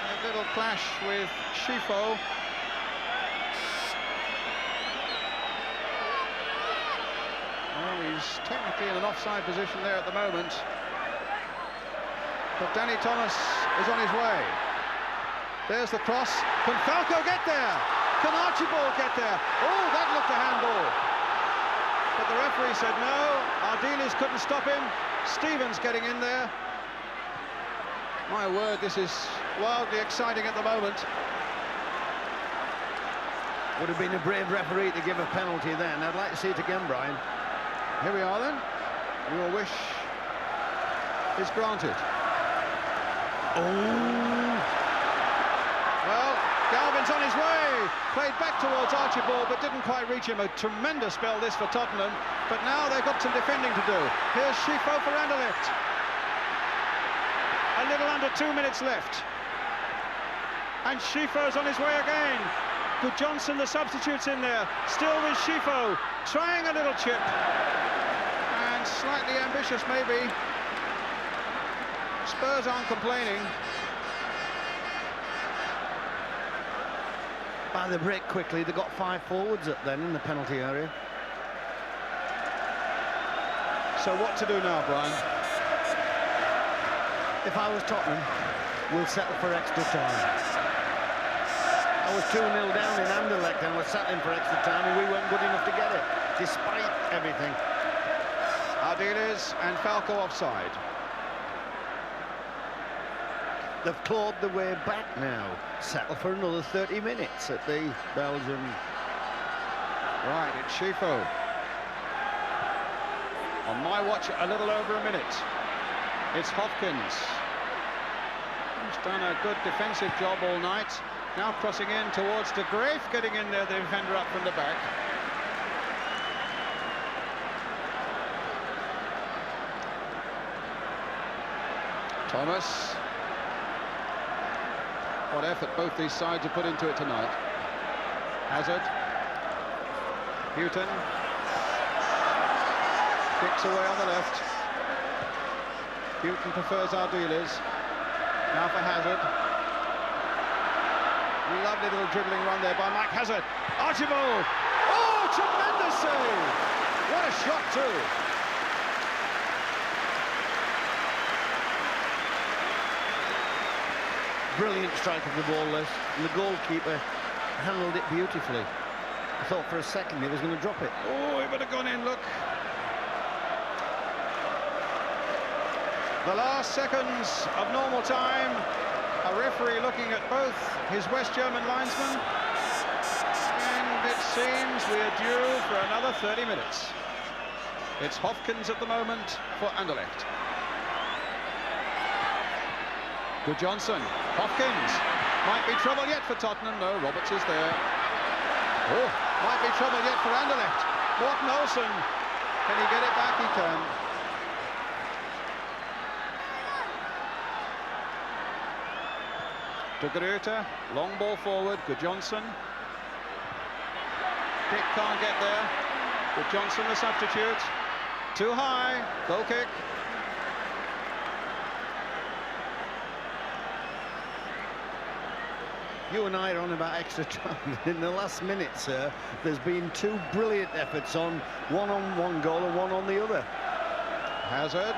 A little clash with Shifo. Well, he's technically in an offside position there at the moment. But Danny Thomas is on his way. There's the cross. Can Falco get there? Can Archibald get there? Oh, that looked a handball. But the referee said no. Ardiles couldn't stop him. Stevens getting in there. My word, this is wildly exciting at the moment. Would have been a brave referee to give a penalty then. I'd like to see it again, Brian. Here we are then. Your wish is granted. Oh! Well, Galvin's on his way. Played back towards Archibald, but didn't quite reach him. A tremendous spell this for Tottenham. But now they've got some defending to do. Here's Shifo for Anderlecht. A little under 2 minutes left. And Shifo's on his way again. Good Johnson, the substitute's in there. Still with Shifo, trying a little chip. And slightly ambitious, maybe. Spurs aren't complaining. By the break quickly, they got 5 forwards up then in the penalty area. So what to do now, Brian? If I was Tottenham, we'll settle for extra time. I was 2-0 down in Anderlecht and was settling for extra time, and we weren't good enough to get it, despite everything. Ardiles and Falco offside. They've clawed the way back now. Settle for another 30 minutes at the Belgian. Right, it's Shifo. On my watch, a little over a minute. It's Hopkins. He's done a good defensive job all night. Now crossing in towards De Graaf, getting in there, the defender up from the back. Thomas. What effort both these sides have put into it tonight. Hazard. Houghton. Kicks away on the left. Houghton prefers Ardiles. Now for Hazard. Lovely little dribbling run there by Mike Hazard. Archibald! Oh, tremendous save! What a shot too! Brilliant strike of the ball, this. And the goalkeeper handled it beautifully. I thought for a second he was going to drop it. Oh, he would have gone in, look. The last seconds of normal time. A referee looking at both his West German linesmen. And it seems we are due for another 30 minutes. It's Hopkins at the moment for Anderlecht. Good Johnson. Hopkins. Might be trouble yet for Tottenham. No, Roberts is there. Oh, might be trouble yet for Anderlecht. Morten Olsen. Can he get it back? He can. De Gruyter, long ball forward. Good Johnson. Dick can't get there. Good Johnson, the substitute. Too high. Goal kick. You and I are on about extra time. In the last minute, sir, there's been 2 brilliant efforts on one goal and one on the other. Hazard.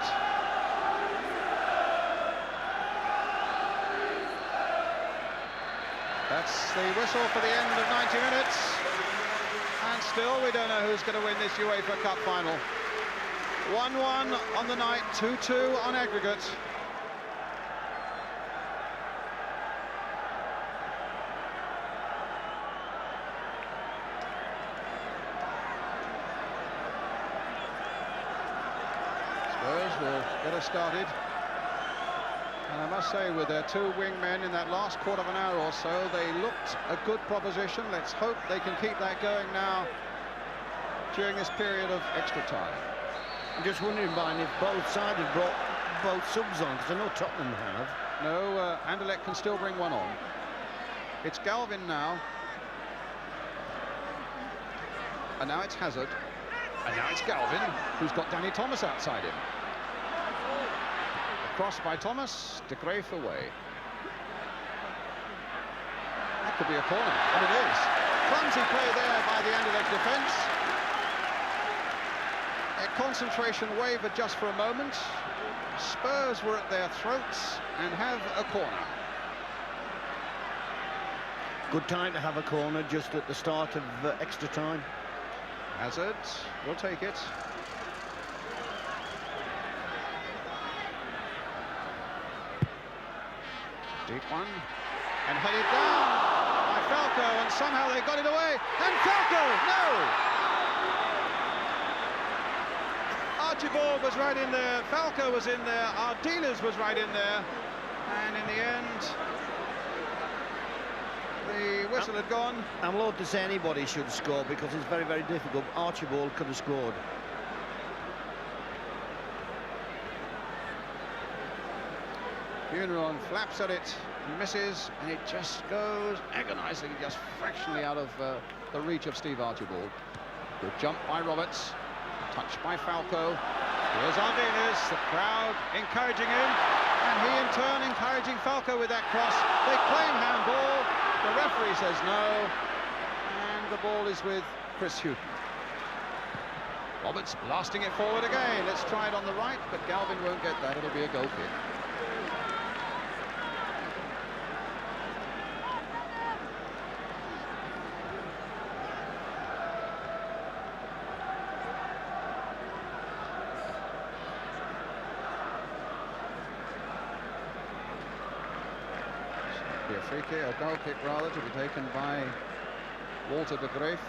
That's the whistle for the end of 90 minutes. And still we don't know who's going to win this UEFA Cup Final. 1-1 on the night, 2-2 on aggregate. will get us started. And I must say, with their two wingmen in that last quarter of an hour or so, they looked a good proposition. Let's hope they can keep that going now during this period of extra time. I'm just wondering, Brian, if both sides have brought both subs on, because I know Tottenham have. No, Anderlecht can still bring one on. It's Galvin now. And now it's Hazard. And now it's Galvin, who's got Danny Thomas outside him. Cross by Thomas, de Graaf away. That could be a corner, and it is. Clumsy play there by the Anderlecht defence. Their concentration wavered just for a moment. Spurs were at their throats and have a corner. Good time to have a corner just at the start of extra time. Hazard will take it. Deep one, and headed down by Falco, and somehow they got it away, and Falco, no! Archibald was right in there, Falco was in there, Ardiles was right in there, and in the end, the whistle had gone. I'm loath to say anybody should score because it's very, very difficult. Archibald could have scored. Buneron flaps at it, misses, and it just goes agonisingly, just fractionally out of the reach of Steve Archibald. Good jump by Roberts, touched by Falco. Here's Ardiles, the crowd encouraging him, and he in turn encouraging Falco with that cross. They claim handball, the referee says no, and the ball is with Chris Hughton. Roberts blasting it forward again. Let's try it on the right, but Galvin won't get that. It'll be a goal kick. Be a free kick, a goal kick rather, to be taken by Walter de Graaf.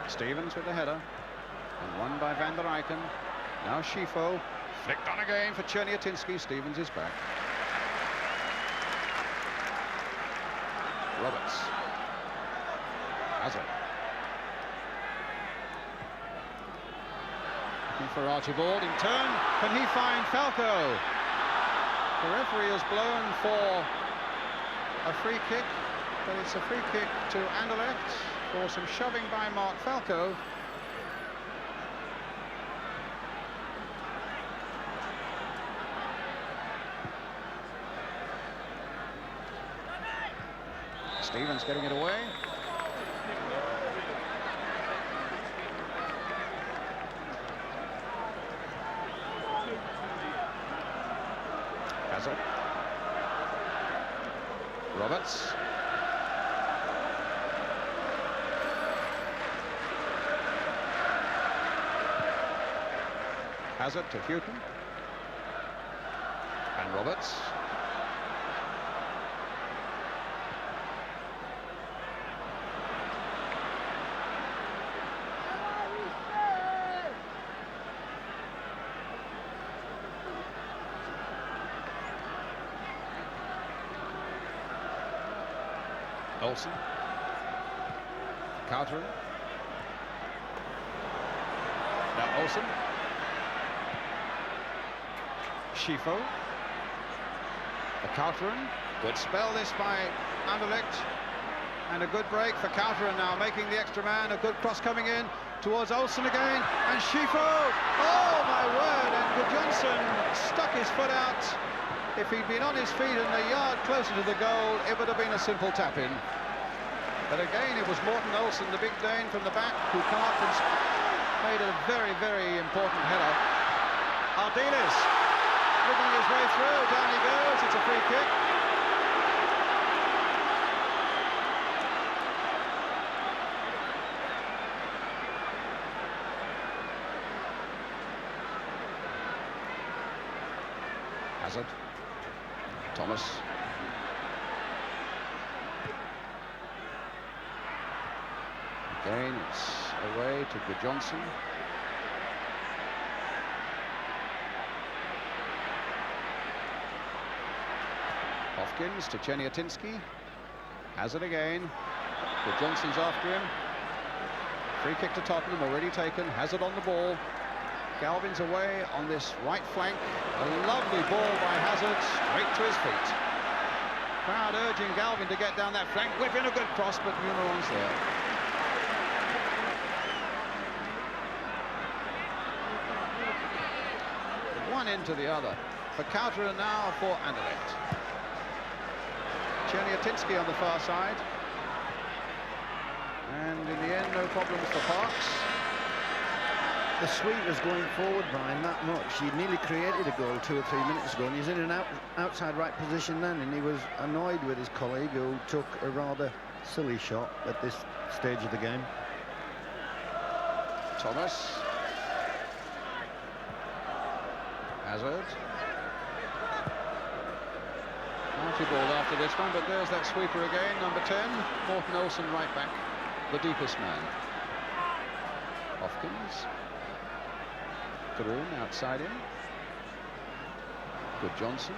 Stevens with the header, and won by Van der Eycken. Now Schifo, flicked on again for Czerniatinski. Stevens is back. Roberts. Hazard. Looking for Archibald in turn. Can he find Falco? The referee has blown for a free kick, but it's a free kick to Anderlecht for some shoving by Mark Falco. Stevens getting it away. Hazard. Roberts. Hazard to Hughton. And Roberts. Olsen. Carteren. Now Olsen. Schifo. Carteren. Good spell this by Anderlecht. And a good break for Carteren now, making the extra man. A good cross coming in towards Olsen again. And Schifo. Oh my word. And Gudjonsson stuck his foot out. If he'd been on his feet and a yard closer to the goal, it would have been a simple tap-in. But again, it was Morten Olsen, the big Dane from the back, who come up and made a very, very important header. Ardiles, wriggling his way through, down he goes, it's a free kick. Hazard. Thomas. Again, it's away to Good Johnson. Hopkins to Cheniatinski. Hazard again. Good Johnson's after him. Free kick to Tottenham, already taken. Hazard on the ball. Galvin's away on this right flank. A lovely ball by Hazard, straight to his feet. Crowd urging Galvin to get down that flank. Whip in a good cross, but Munaron's there. One into the other. For counter now for Anderlecht. Cheniatinski on the far side. And in the end, no problems for Parks. The Swede was going forward, Brian, that much. He nearly created a goal 2 or 3 minutes ago, and he's in an outside right position then, and he was annoyed with his colleague who took a rather silly shot at this stage of the game. Thomas. Hazard. Archibald after this one, but there's that sweeper again, number 10. Morten Olsen right back, the deepest man. Hopkins. Through outside him. Good Johnson.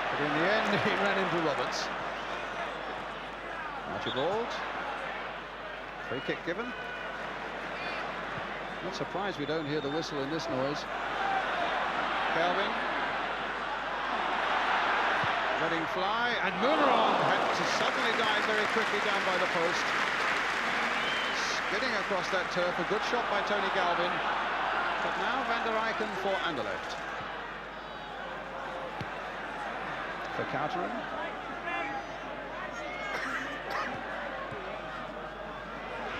But in the end, he ran into Roberts. Archibald. Free kick given. Not surprised we don't hear the whistle in this noise. Calvin. Letting fly, and Munaron had to suddenly dive very quickly down by the post. Skidding across that turf, a good shot by Tony Galvin. But now Van der Eycken for Anderlecht. For Kouteren.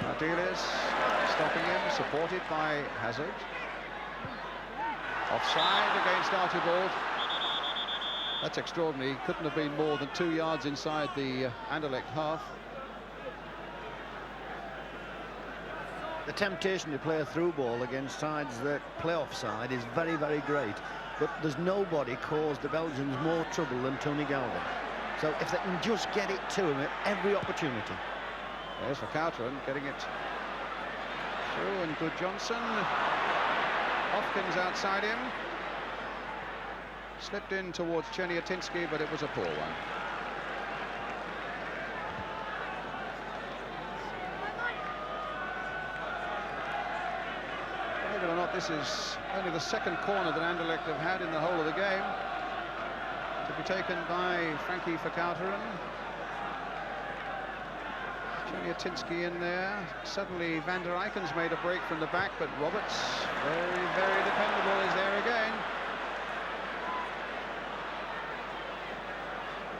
Ardiles stopping him, supported by Hazard. Offside against Archibald. That's extraordinary. Couldn't have been more than 2 yards inside the Anderlecht half. The temptation to play a through ball against sides that play offside is very, very great. But there's nobody caused the Belgians more trouble than Tony Galvin. So if they can just get it to him at every opportunity. There's for Kouteren, getting it through, and Good Johnson. Hopkins outside him. Slipped in towards Cheniatinski, but it was a poor one. Believe it or not, this is only the second corner that Anderlecht have had in the whole of the game. To be taken by Frankie Verkouteren. Cheniatinski in there. Suddenly Van der Eycken's made a break from the back, but Roberts, very, very dependable, is there again.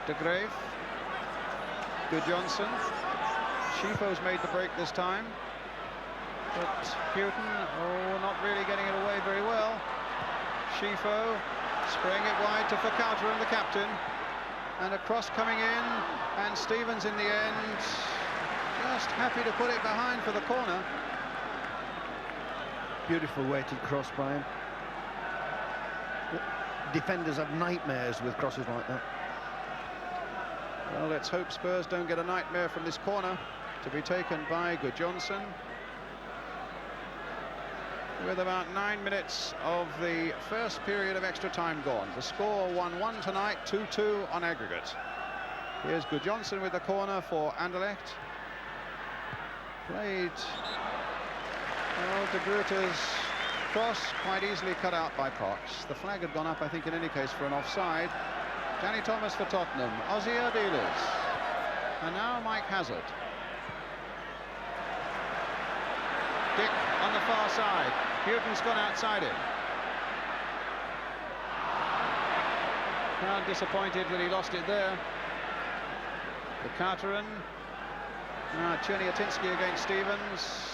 De Graaf. Good Johnson. Schifo's made the break this time. But Houghton, not really getting it away very well. Schifo spraying it wide to Verkouteren, the captain. And a cross coming in, and Stevens in the end just happy to put it behind for the corner. Beautiful weighted cross, Brian. Defenders have nightmares with crosses like that. Well, let's hope Spurs don't get a nightmare from this corner, to be taken by Good Johnson. With about 9 minutes of the first period of extra time gone. The score 1-1 tonight, 2-2 on aggregate. Here's Good Johnson with the corner for Anderlecht. Played, well, De Gruyter's cross quite easily cut out by Parks. The flag had gone up, I think, in any case for an offside. Danny Thomas for Tottenham, Ozzy Ardiles, and now Mike Hazard. Dick on the far side. Houghton's gone outside him. Crowd disappointed that he lost it there. The Kouteren. Now Cheniatinski against Stevens.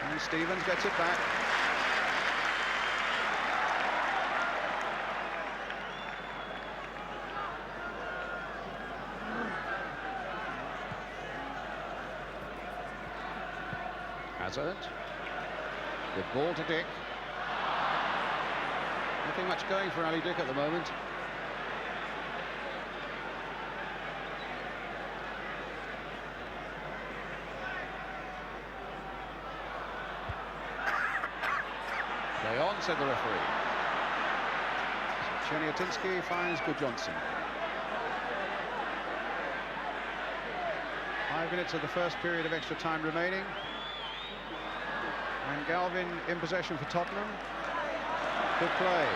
And Stevens gets it back. Hazard. Good ball to Dick. Nothing much going for Ali Dick at the moment. Play on, said the referee. So Cheniatinski finds Gudjonsson. 5 minutes of the first period of extra time remaining. And Galvin in possession for Tottenham. Good play.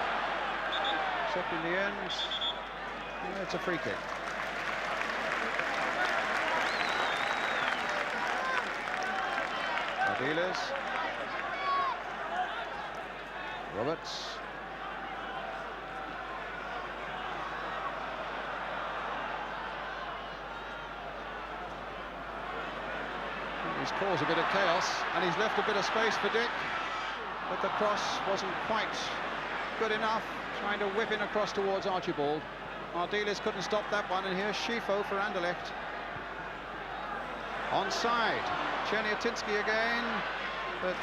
Except in the end, it's a free kick. Ardiles. Roberts. He's caused a bit of chaos, and he's left a bit of space for Dick, but the cross wasn't quite good enough, trying to whip in across towards Archibald. Ardiles couldn't stop that one, and here's Schifo for Anderlecht. Onside, Cheniatinski again, but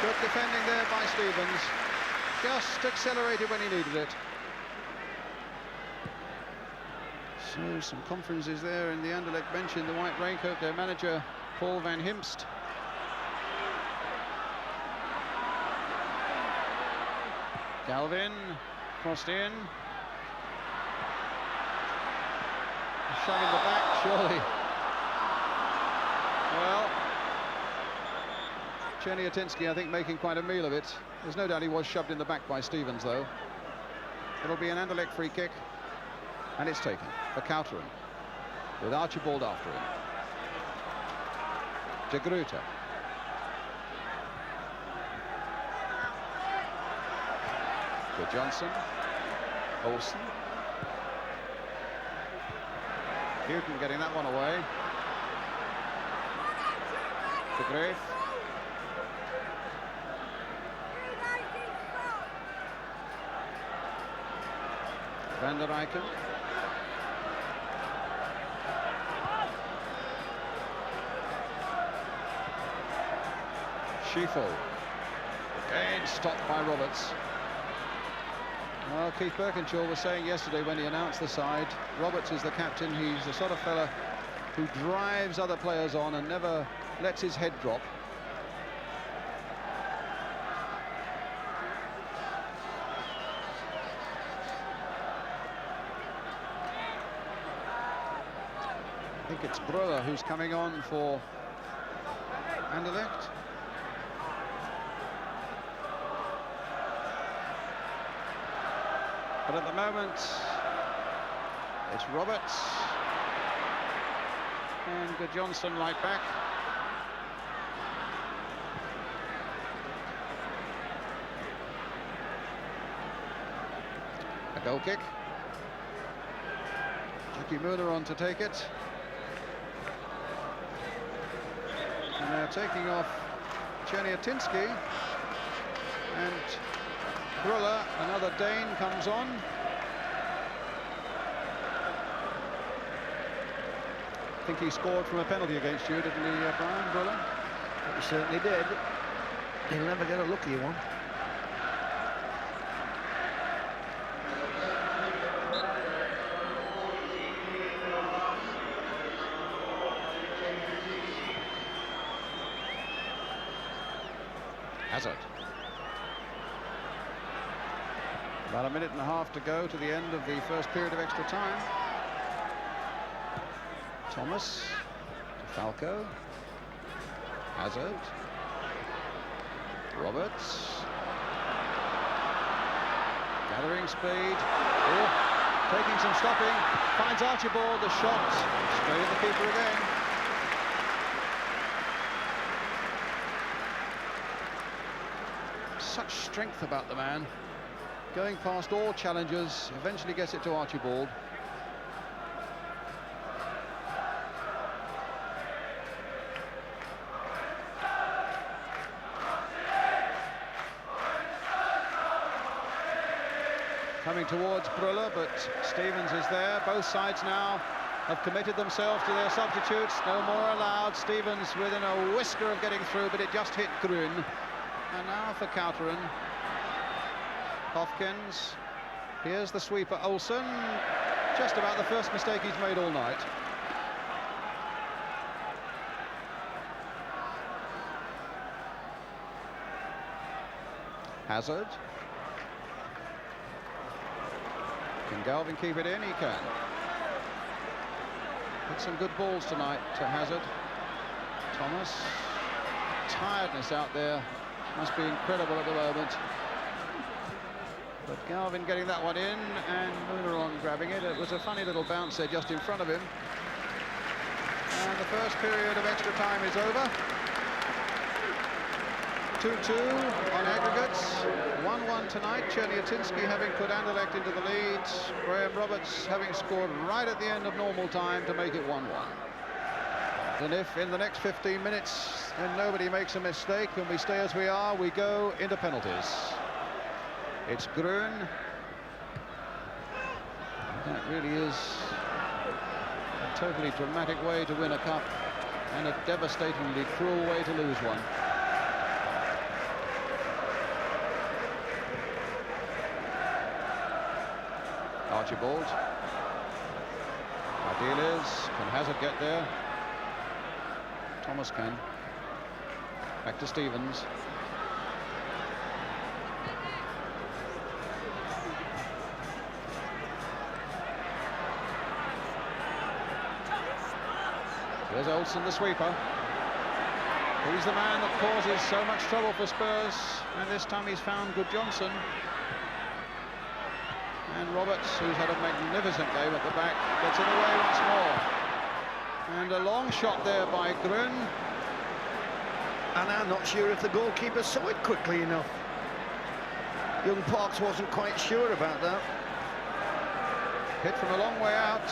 good defending there by Stevens. Just accelerated when he needed it. So some conferences there in the Anderlecht bench in the white raincoat. Their manager, Paul van Himst. Galvin, crossed in. A shove in the back, surely. Well, Cheniatinski, I think, making quite a meal of it. There's no doubt he was shoved in the back by Stevens, though. It'll be an Anderlecht free kick, and it's taken for Couteren, with Archibald after him. De Gruyter. Johnson, Olsen. Houghton getting that one away. De Graaf. Van der Eycken. Schifo. Again stopped by Roberts. Well, Keith Birkinshaw was saying yesterday when he announced the side, Roberts is the captain. He's the sort of fella who drives other players on and never lets his head drop. I think it's Breuer who's coming on for Anderlecht. But at the moment, it's Roberts and Gudjonsson right back. A goal kick. Jackie Muller on to take it. And they're taking off Cheniatinski, and Breuer, another Dane, comes on. I think he scored from a penalty against you, didn't he, Brian, Breuer? He certainly did. He'll never get a lucky one. Hazard. About a minute and a half to go to the end of the first period of extra time. Thomas to Falco. Hazard. Roberts. Gathering speed. Oh, taking some stopping. Finds Archibald. The shot straight at the keeper again. Such strength about the man. Going past all challengers, eventually gets it to Archibald. Coming towards Breuer, but Stevens is there. Both sides now have committed themselves to their substitutes. No more allowed. Stevens within a whisker of getting through, but it just hit Grün. And now for Couteren. Hopkins. Here's the sweeper, Olsen. Just about the first mistake he's made all night. Hazard. Can Galvin keep it in? He can. Hit some good balls tonight to Hazard. Thomas. Tiredness out there. Must be incredible at the moment. But Galvin getting that one in, and Muneron grabbing it. It was a funny little bounce there just in front of him. And the first period of extra time is over. 2-2 on aggregates. 1-1 tonight. Cherniatinski having put Anderlecht into the lead. Graham Roberts having scored right at the end of normal time to make it 1-1. And if in the next 15 minutes then nobody makes a mistake and we stay as we are, we go into penalties. It's Grün. That really is a totally dramatic way to win a cup and a devastatingly cruel way to lose one. Archibald. Ideal is, can Hazard get there? Thomas can. Back to Stevens. Here's Olsen, the sweeper. He's the man that causes so much trouble for Spurs, and this time he's found Good Johnson. And Roberts, who's had a magnificent game at the back, gets it away once more. And a long shot there by Grün. And I'm not sure if the goalkeeper saw it quickly enough. Young Parks wasn't quite sure about that. Hit from a long way out.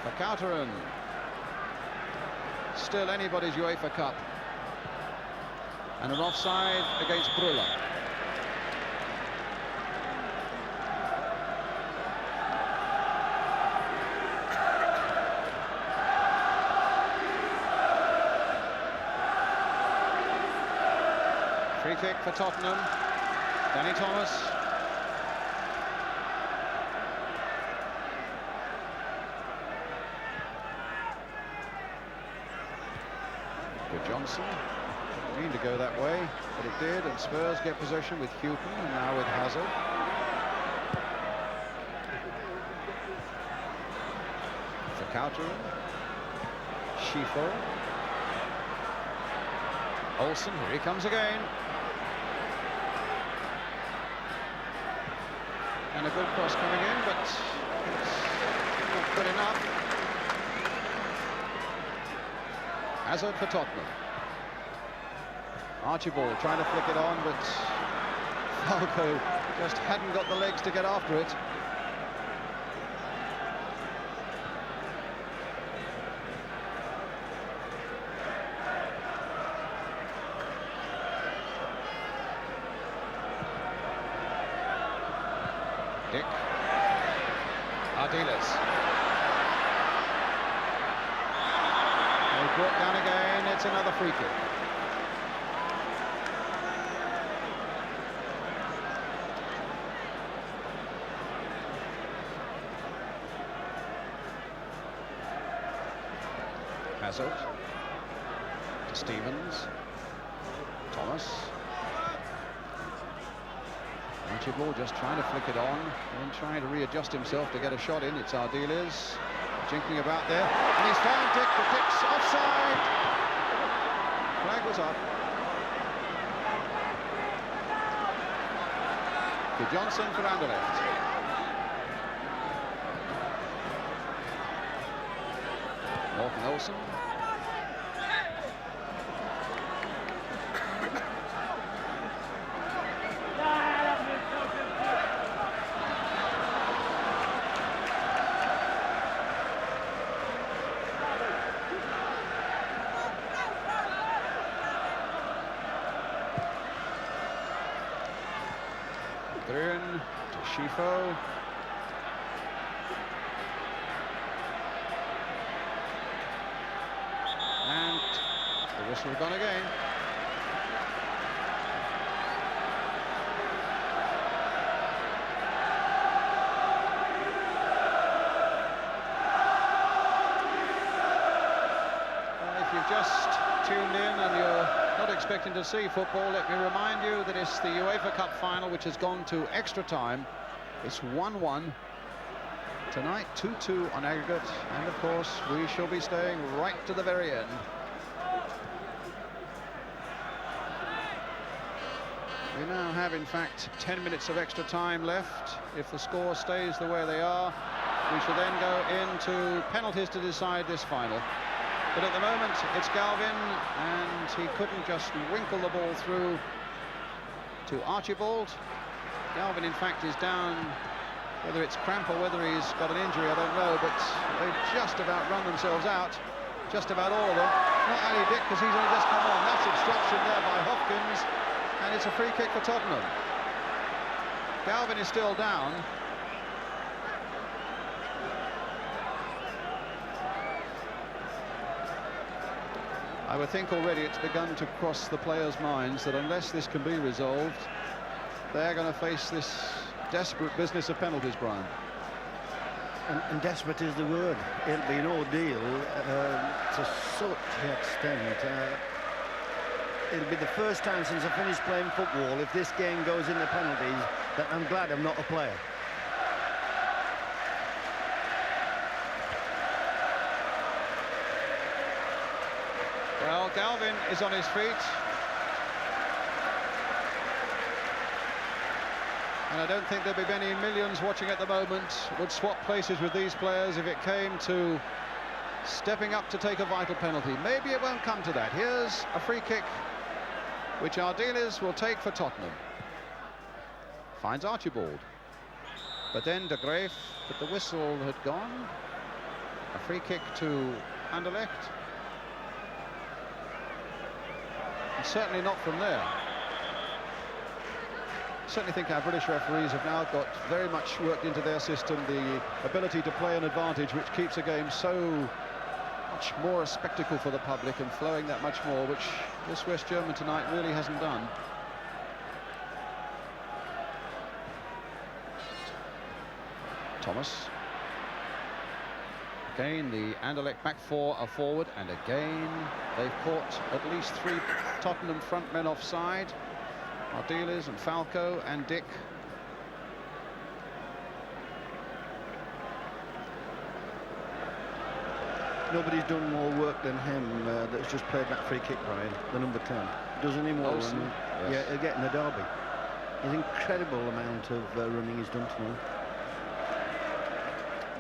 Vercauteren. Still anybody's UEFA Cup. And an offside against Brüller. Free kick for Tottenham. Danny Thomas. Good Johnson. Didn't mean to go that way, but it did, and Spurs get possession with Houghton and now with Hazard. Vercauteren. Schifo. Olsen, here he comes again. And a good cross coming in, but it's not good enough. Hazard for Tottenham. Archibald trying to flick it on, but Falco just hadn't got the legs to get after it. Dick. Ardiles. They brought down again. It's another free kick. Hazard. To Stevens. Thomas. Archibald just trying to flick it on and trying to readjust himself to get a shot in. It's Ardiles jinking about there, and he's found Dick. The Dick's offside. Flag was up. Good Johnson for Anderlecht. Morten Olsen. Grün to Schifo. And the whistle gone again. If you've just tuned in and you're not expecting to see football, let me remind you that it's the UEFA Cup Final, which has gone to extra time. It's 1-1. Tonight, 2-2 on aggregate, and of course, we shall be staying right to the very end. We now have, in fact, 10 minutes of extra time left. If the score stays the way they are, we shall then go into penalties to decide this final. But at the moment, it's Galvin, and he couldn't just winkle the ball through to Archibald. Galvin, in fact, is down. Whether it's cramp or whether he's got an injury, I don't know, but they've just about run themselves out. Just about all of them. Not Ali Dick, because he's only just come on. That's obstruction there by Hopkins, and it's a free kick for Tottenham. Galvin is still down. I would think already it's begun to cross the players' minds that unless this can be resolved, they're going to face this desperate business of penalties, Brian. And desperate is the word. It'll be an ordeal to such an extent. It'll be the first time since I finished playing football, if this game goes into penalties, that I'm glad I'm not a player. Well, Galvin is on his feet. And I don't think there'll be many millions watching at the moment would swap places with these players if it came to stepping up to take a vital penalty. Maybe it won't come to that. Here's a free kick which our dealers will take for Tottenham. Finds Archibald. But then De Graaf, but the whistle had gone. A free kick to Anderlecht. And certainly not from there. Certainly think our British referees have now got very much worked into their system the ability to play an advantage, which keeps a game so much more a spectacle for the public and flowing that much more, which this West German tonight really hasn't done. Thomas. Again, the Anderlecht back four are forward, and again they've caught at least 3 Tottenham front men offside. Our dealers and Falco and Dick. Nobody's done more work than him that's just played that free kick, Brian, the number 10. Does any more Olsen, running? yes. Yeah, getting the derby. An incredible amount of running he's done tonight.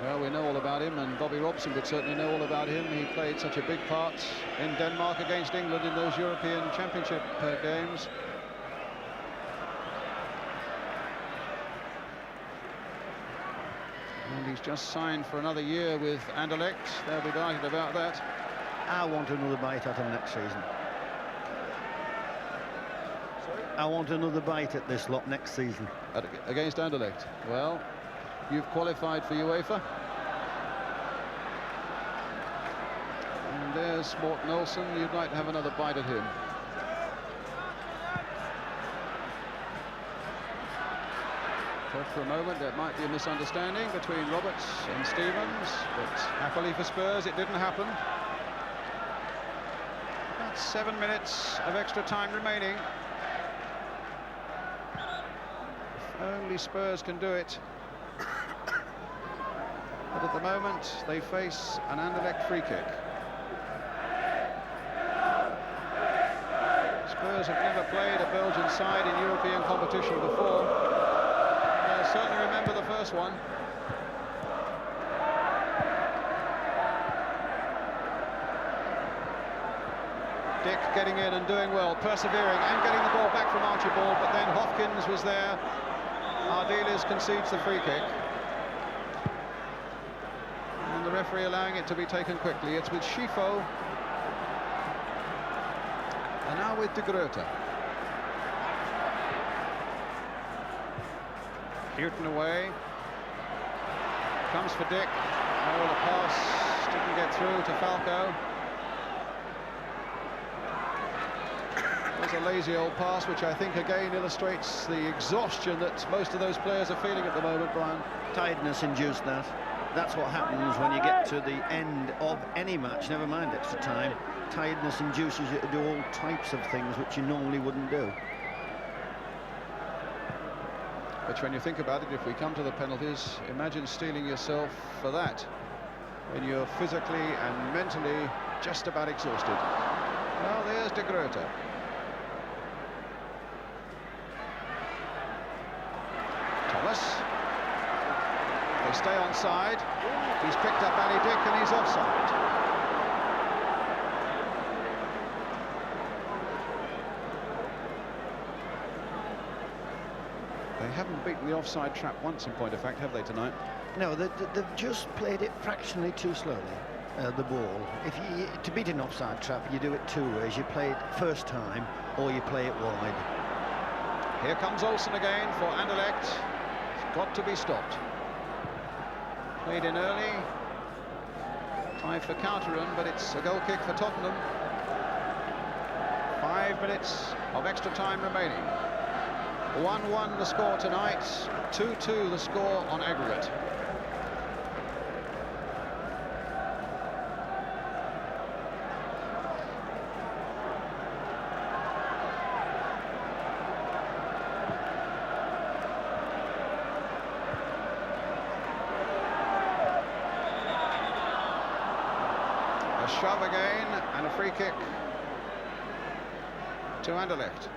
Well, we know all about him, and Bobby Robson would certainly know all about him. He played such a big part in Denmark against England in those European Championship games. And he's just signed for another year with Anderlecht. They'll be delighted about that. I want another bite at him next season. I want another bite at this lot next season. Against Anderlecht. Well, you've qualified for UEFA. And there's Morten Olsen. You'd like to have another bite at him. Thought for a moment there might be a misunderstanding between Roberts and Stevens, but happily for Spurs it didn't happen. About 7 minutes of extra time remaining. If only Spurs can do it. But at the moment they face an Anderlecht free kick. Spurs have never played a Belgian side in European competition before. I certainly remember the first one. Dick getting in and doing well, persevering and getting the ball back from Archibald, but then Hopkins was there. Our dealers concedes the free kick. And the referee allowing it to be taken quickly. It's with Schifo. And now with De Grote. Houghton away. Comes for Dick. Oh, the pass didn't get through to Falco. There's a lazy old pass, which I think again illustrates the exhaustion that most of those players are feeling at the moment, Brian. Tiredness induced that. that's what happens when you get to the end of any match, never mind extra time. Tiredness induces you to do all types of things which you normally wouldn't do. Which, when you think about it, if we come to the penalties, imagine steeling yourself for that when you're physically and mentally just about exhausted. Well, there's De Groot. Thomas. They stay on side. He's picked up Ali Dick and he's offside. They haven't beaten the offside trap once, in point of fact, have they, tonight? No, they've just played it fractionally too slowly, the ball. To beat an offside trap, you do it two ways. You play it first time, or you play it wide. Here comes Olsen again for Anderlecht. It's got to be stopped. Played in early. Tried for counter-run, but it's a goal kick for Tottenham. 5 minutes of extra time remaining. 1-1 the score tonight, 2-2 the score on aggregate. A shove again and a free kick to Anderlecht.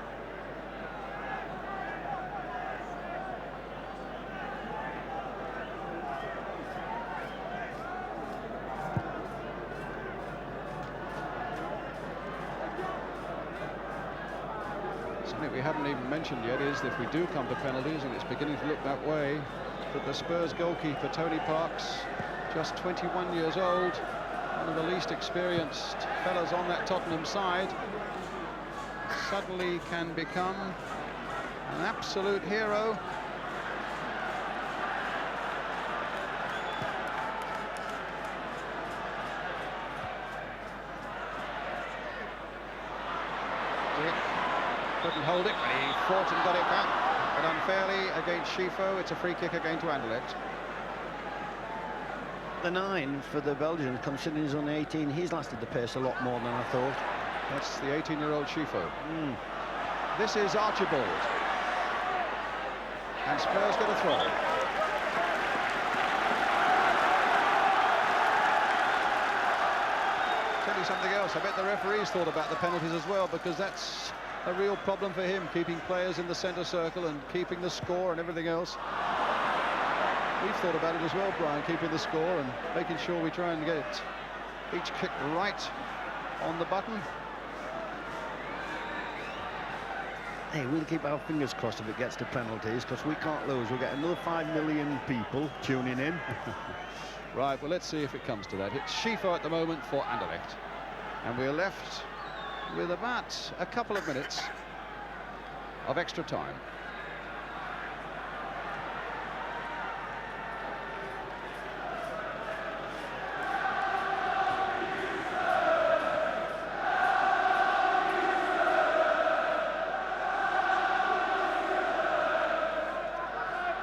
Something we haven't even mentioned yet is that if we do come to penalties, and it's beginning to look that way, that the Spurs goalkeeper, Tony Parks, just 21 years old, one of the least experienced fellas on that Tottenham side, suddenly can become an absolute hero. Dick couldn't hold it, but he fought and got it back, but unfairly against Schifo. It's a free kick again to Anderlecht. The 9 for the Belgians, considering he's only 18, he's lasted the pace a lot more than I thought. That's the 18-year-old Schifo. This is Archibald. And Spurs get a throw. Tell you something else, I bet the referees thought about the penalties as well, because that's a real problem for him, keeping players in the centre circle and keeping the score and everything else. We've thought about it as well, Brian, keeping the score and making sure we try and get each kick right on the button. Hey, we'll keep our fingers crossed if it gets to penalties, because we can't lose. We'll get another 5 million people tuning in. Right, well, let's see if it comes to that. It's Schifo at the moment for Anderlecht. And we're left with about a couple of minutes of extra time.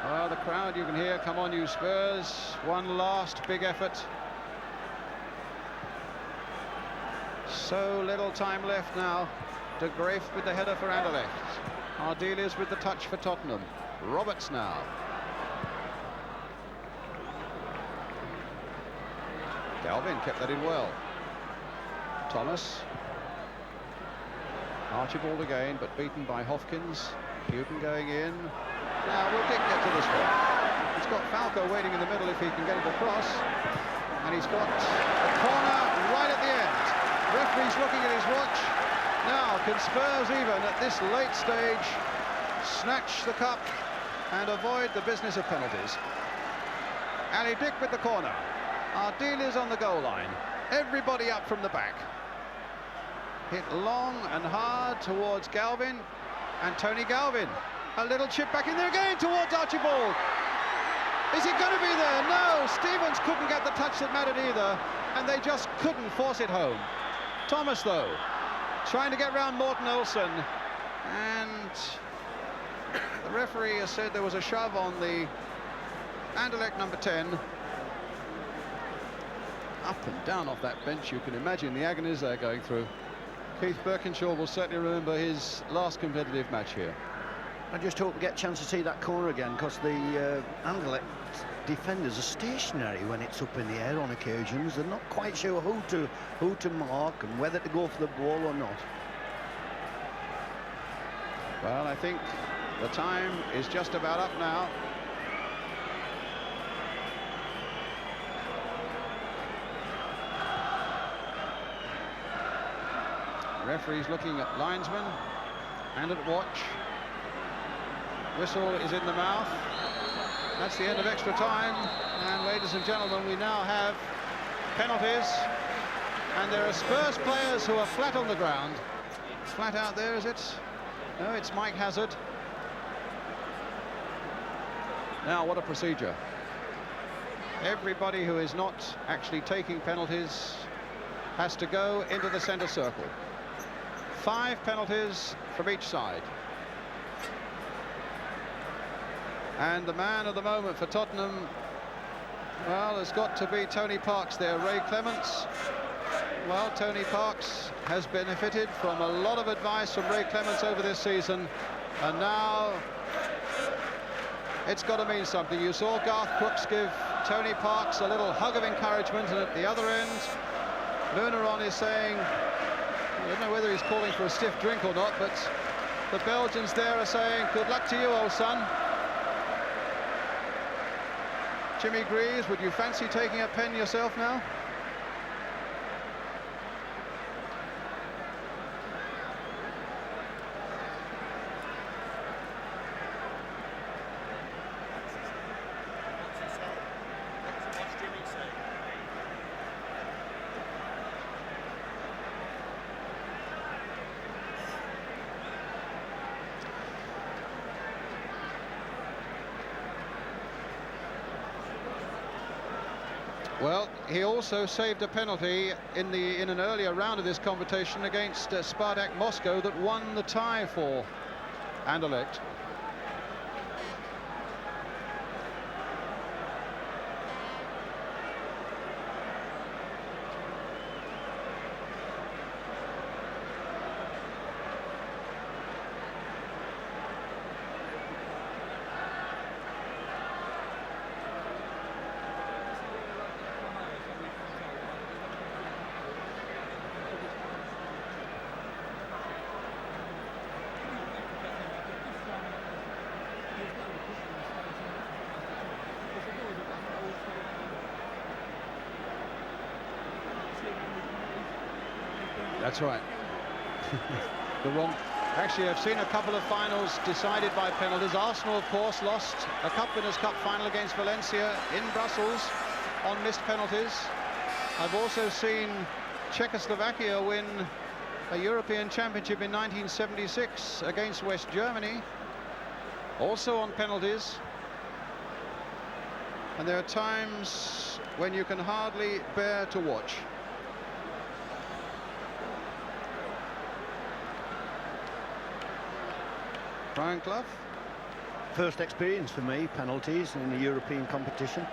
Well, the crowd you can hear, come on you Spurs, one last big effort. So little time left now. De Graaf with the header for Anderlecht. Ardiles with the touch for Tottenham. Roberts now. Galvin kept that in well. Thomas. Archibald again, but beaten by Hopkins. Newton going in. Now, will Dick get to this one? He's got Falco waiting in the middle if he can get it across. And he's got a corner right at the end. Referee's looking at his watch. Now, can Spurs even at this late stage snatch the cup and avoid the business of penalties? Ali Dick with the corner. Ardiles on the goal line. Everybody up from the back. Hit long and hard towards Galvin. And Tony Galvin. A little chip back in there again towards Archibald. Is he going to be there? No, Stevens couldn't get the touch that mattered either. And they just couldn't force it home. Thomas, though, trying to get round Morten Olsen, and the referee has said there was a shove on the Anderlecht number 10, up and down off that bench. You can imagine the agonies they're going through. Keith Birkinshaw will certainly remember his last competitive match here. I just hope we get a chance to see that corner again, because the Anderlecht defenders are stationary when it's up in the air on occasions. They're not quite sure who to mark and whether to go for the ball or not. Well, I think the time is just about up now. Referee's looking at linesman and at watch. Whistle is in the mouth. That's the end of extra time. And ladies and gentlemen, we now have penalties. And there are Spurs players who are flat on the ground. Flat out there, is it? No, it's Mike Hazard. Now, what a procedure. Everybody who is not actually taking penalties has to go into the centre circle. 5 penalties from each side. And the man of the moment for Tottenham, well, has got to be Tony Parks there. Ray Clements. Well, Tony Parks has benefited from a lot of advice from Ray Clements over this season, and now it's got to mean something. You saw Garth Crooks give Tony Parks a little hug of encouragement, and at the other end, Lunaron is saying, I don't know whether he's calling for a stiff drink or not, but the Belgians there are saying, good luck to you, old son. Jimmy Greaves, would you fancy taking a pen yourself now? Well, he also saved a penalty in an earlier round of this competition against Spartak Moscow that won the tie for Anderlecht. That's right. Actually, I've seen a couple of finals decided by penalties. Arsenal, of course, lost a Winners' Cup final against Valencia in Brussels on missed penalties. I've also seen Czechoslovakia win a European Championship in 1976 against West Germany, also on penalties. And there are times when you can hardly bear to watch. Brian Clough. First experience for me, penalties in a European competition.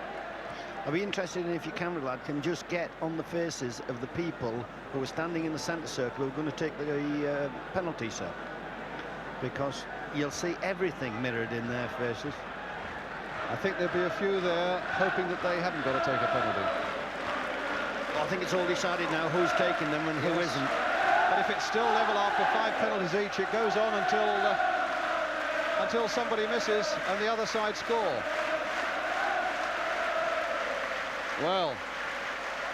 I'd be interested in if your camera lad can just get on the faces of the people who are standing in the centre circle who are going to take the penalty set, because you'll see everything mirrored in their faces. I think there'll be a few there hoping that they haven't got to take a penalty. Well, I think it's all decided now who's taking them and who isn't. But if it's still level after 5 penalties each, it goes on until somebody misses and the other side score. Well,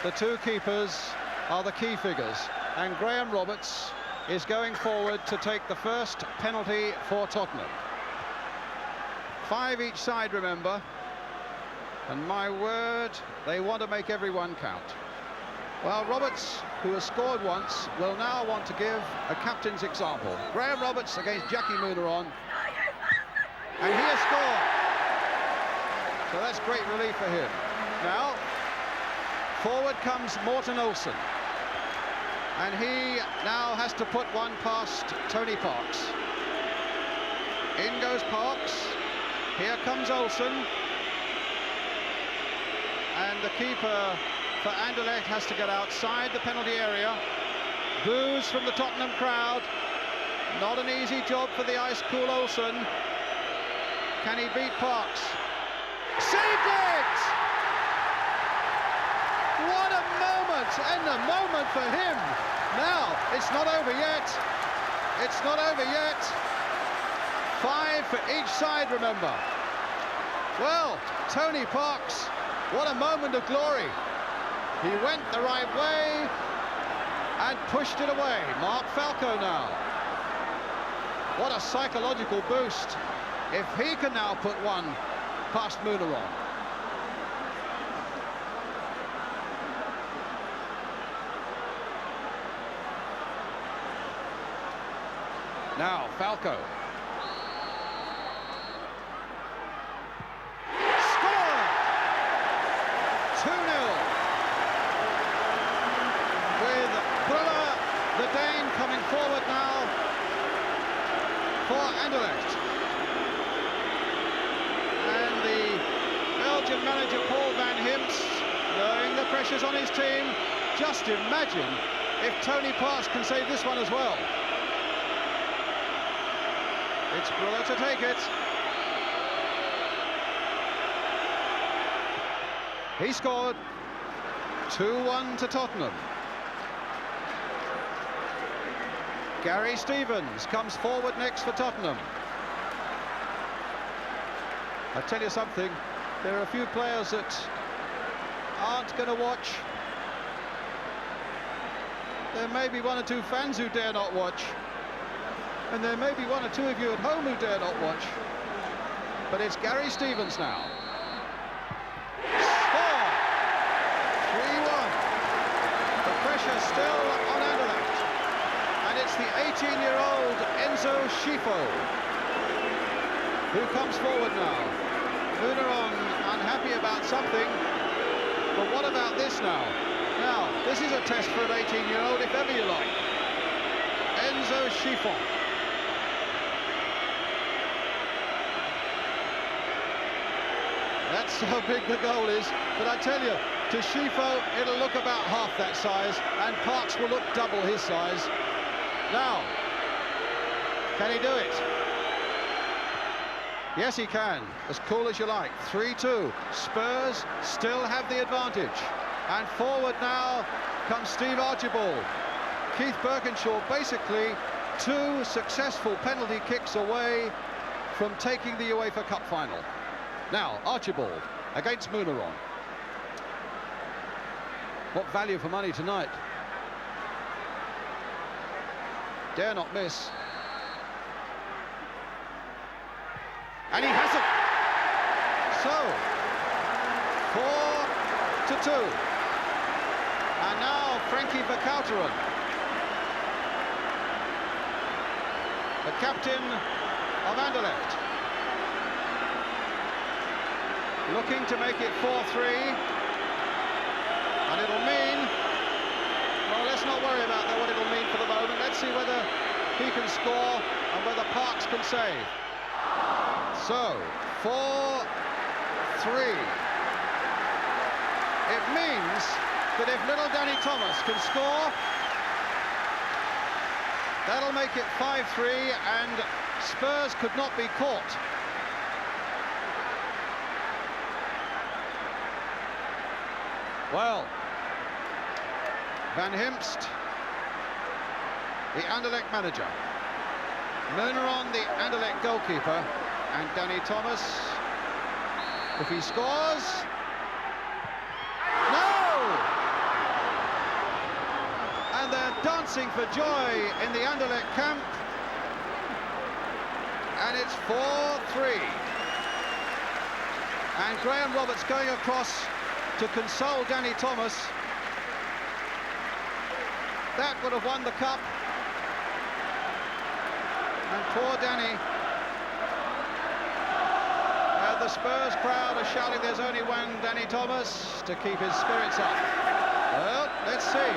the two keepers are the key figures, and Graham Roberts is going forward to take the first penalty for Tottenham. 5 each side, remember, and my word, they want to make everyone count. Well, Roberts, who has scored once, will now want to give a captain's example. Graham Roberts against Jackie Munaron, and he has scored. So that's great relief for him. Now, forward comes Morten Olsen, and he now has to put one past Tony Parks. In goes Parks. Here comes Olsen, and the keeper for Anderlecht has to get outside the penalty area. Boos from the Tottenham crowd. Not an easy job for the ice-cool Olsen. Can he beat Parks? Saved it! What a moment, and a moment for him. Now, it's not over yet. It's not over yet. 5 for each side, remember. Well, Tony Parks, what a moment of glory. He went the right way and pushed it away. Mark Falco now. What a psychological boost. If he can now put one past Munaron. Now, Falco. Score! 2-0. With Briller, the Dane, coming forward now for Anderlecht. And the Belgian manager, Paul van Himst, knowing the pressures on his team. Just imagine if Tony Parks can save this one as well. It's Briller to take it. He scored. 2-1 to Tottenham. Gary Stevens comes forward next for Tottenham. I tell you something, there are a few players that aren't going to watch. There may be 1 or 2 fans who dare not watch. And there may be 1 or 2 of you at home who dare not watch. But it's Gary Stevens now. Score! 3-1. The pressure still on Anderlecht. And it's the 18-year-old Enzo Schifo who comes forward now. Munaron unhappy about something. But what about this now? Now, this is a test for an 18-year-old, if ever you like. Enzo Schifo. That's how big the goal is, but I tell you, to Schifo, it'll look about half that size, and Parks will look double his size. Now, can he do it? Yes, he can. As cool as you like. 3-2. Spurs still have the advantage. And forward now comes Steve Archibald. Keith Birkinshaw basically 2 successful penalty kicks away from taking the UEFA Cup Final. Now, Archibald against Munaron. What value for money tonight. Dare not miss. And he has it. So, 4-2. And now Frankie Verkouteren, the captain of Anderlecht, looking to make it 4-3, and it'll mean, well, let's not worry about what it'll mean for the moment. Let's see whether he can score and whether Parks can save. So, 4-3. It means that if little Danny Thomas can score, that'll make it 5-3, and Spurs could not be caught. Well, Van Himst, the Anderlecht manager, Munaron, the Anderlecht goalkeeper, and Danny Thomas, if he scores, no! And they're dancing for joy in the Anderlecht camp, and it's 4-3. And Graham Roberts going across to console Danny Thomas. That would have won the cup. And poor Danny. The Spurs crowd are shouting there's only one Danny Thomas to keep his spirits up. Well, let's see.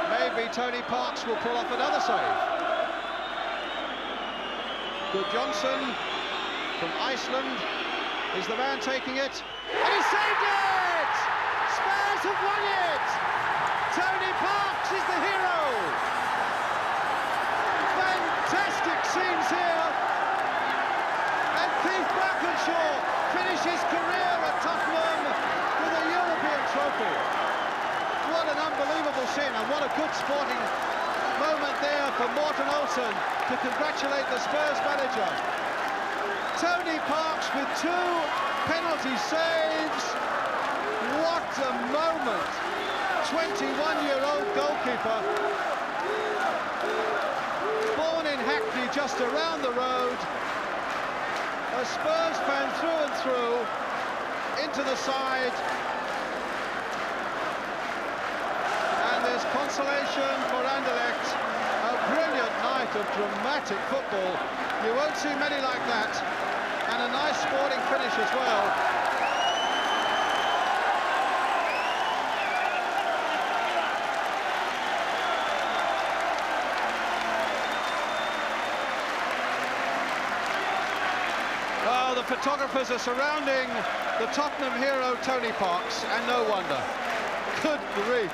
Maybe Tony Parks will pull off another save. Good Johnson from Iceland is the man taking it. And he saved it! Spurs Spurs have won it! Tony Parks is the hero! Fantastic scenes here! And Keith Blackenshaw finishes career at Tottenham with a European trophy. What an unbelievable scene, and what a good sporting moment there for Morten Olsen to congratulate the Spurs manager. Tony Parks with 2 penalty saves. What a moment! 21-year-old goalkeeper, born in Hackney, just around the road, a Spurs fan through and through, into the side, and there's consolation for Anderlecht. A brilliant night of dramatic football. You won't see many like that, and a nice sporting finish as well. Well, the photographers are surrounding the Tottenham hero Tony Parks, and no wonder. Good grief.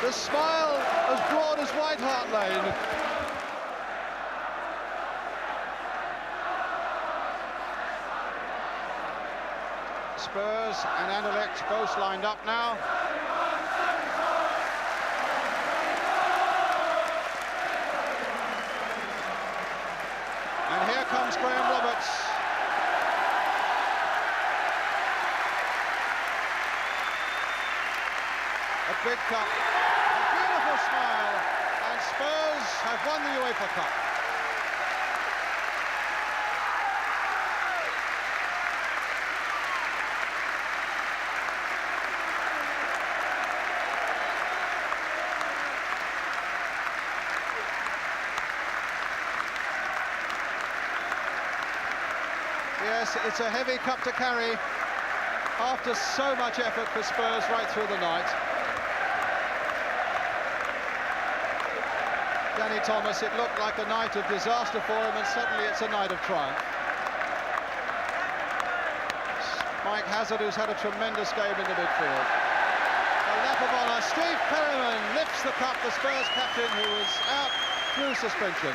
The smile as broad as White Hart Lane. Spurs and Anderlecht both lined up now. And here comes Graham Roberts. A big cup, a beautiful smile, and Spurs have won the UEFA Cup. Yes, it's a heavy cup to carry after so much effort for Spurs right through the night. Danny Thomas, it looked like a night of disaster for him, and suddenly it's a night of triumph. Mike Hazard, who's had a tremendous game in the midfield. A lap of honour. Steve Perryman lifts the cup, the Spurs captain, who was out through suspension.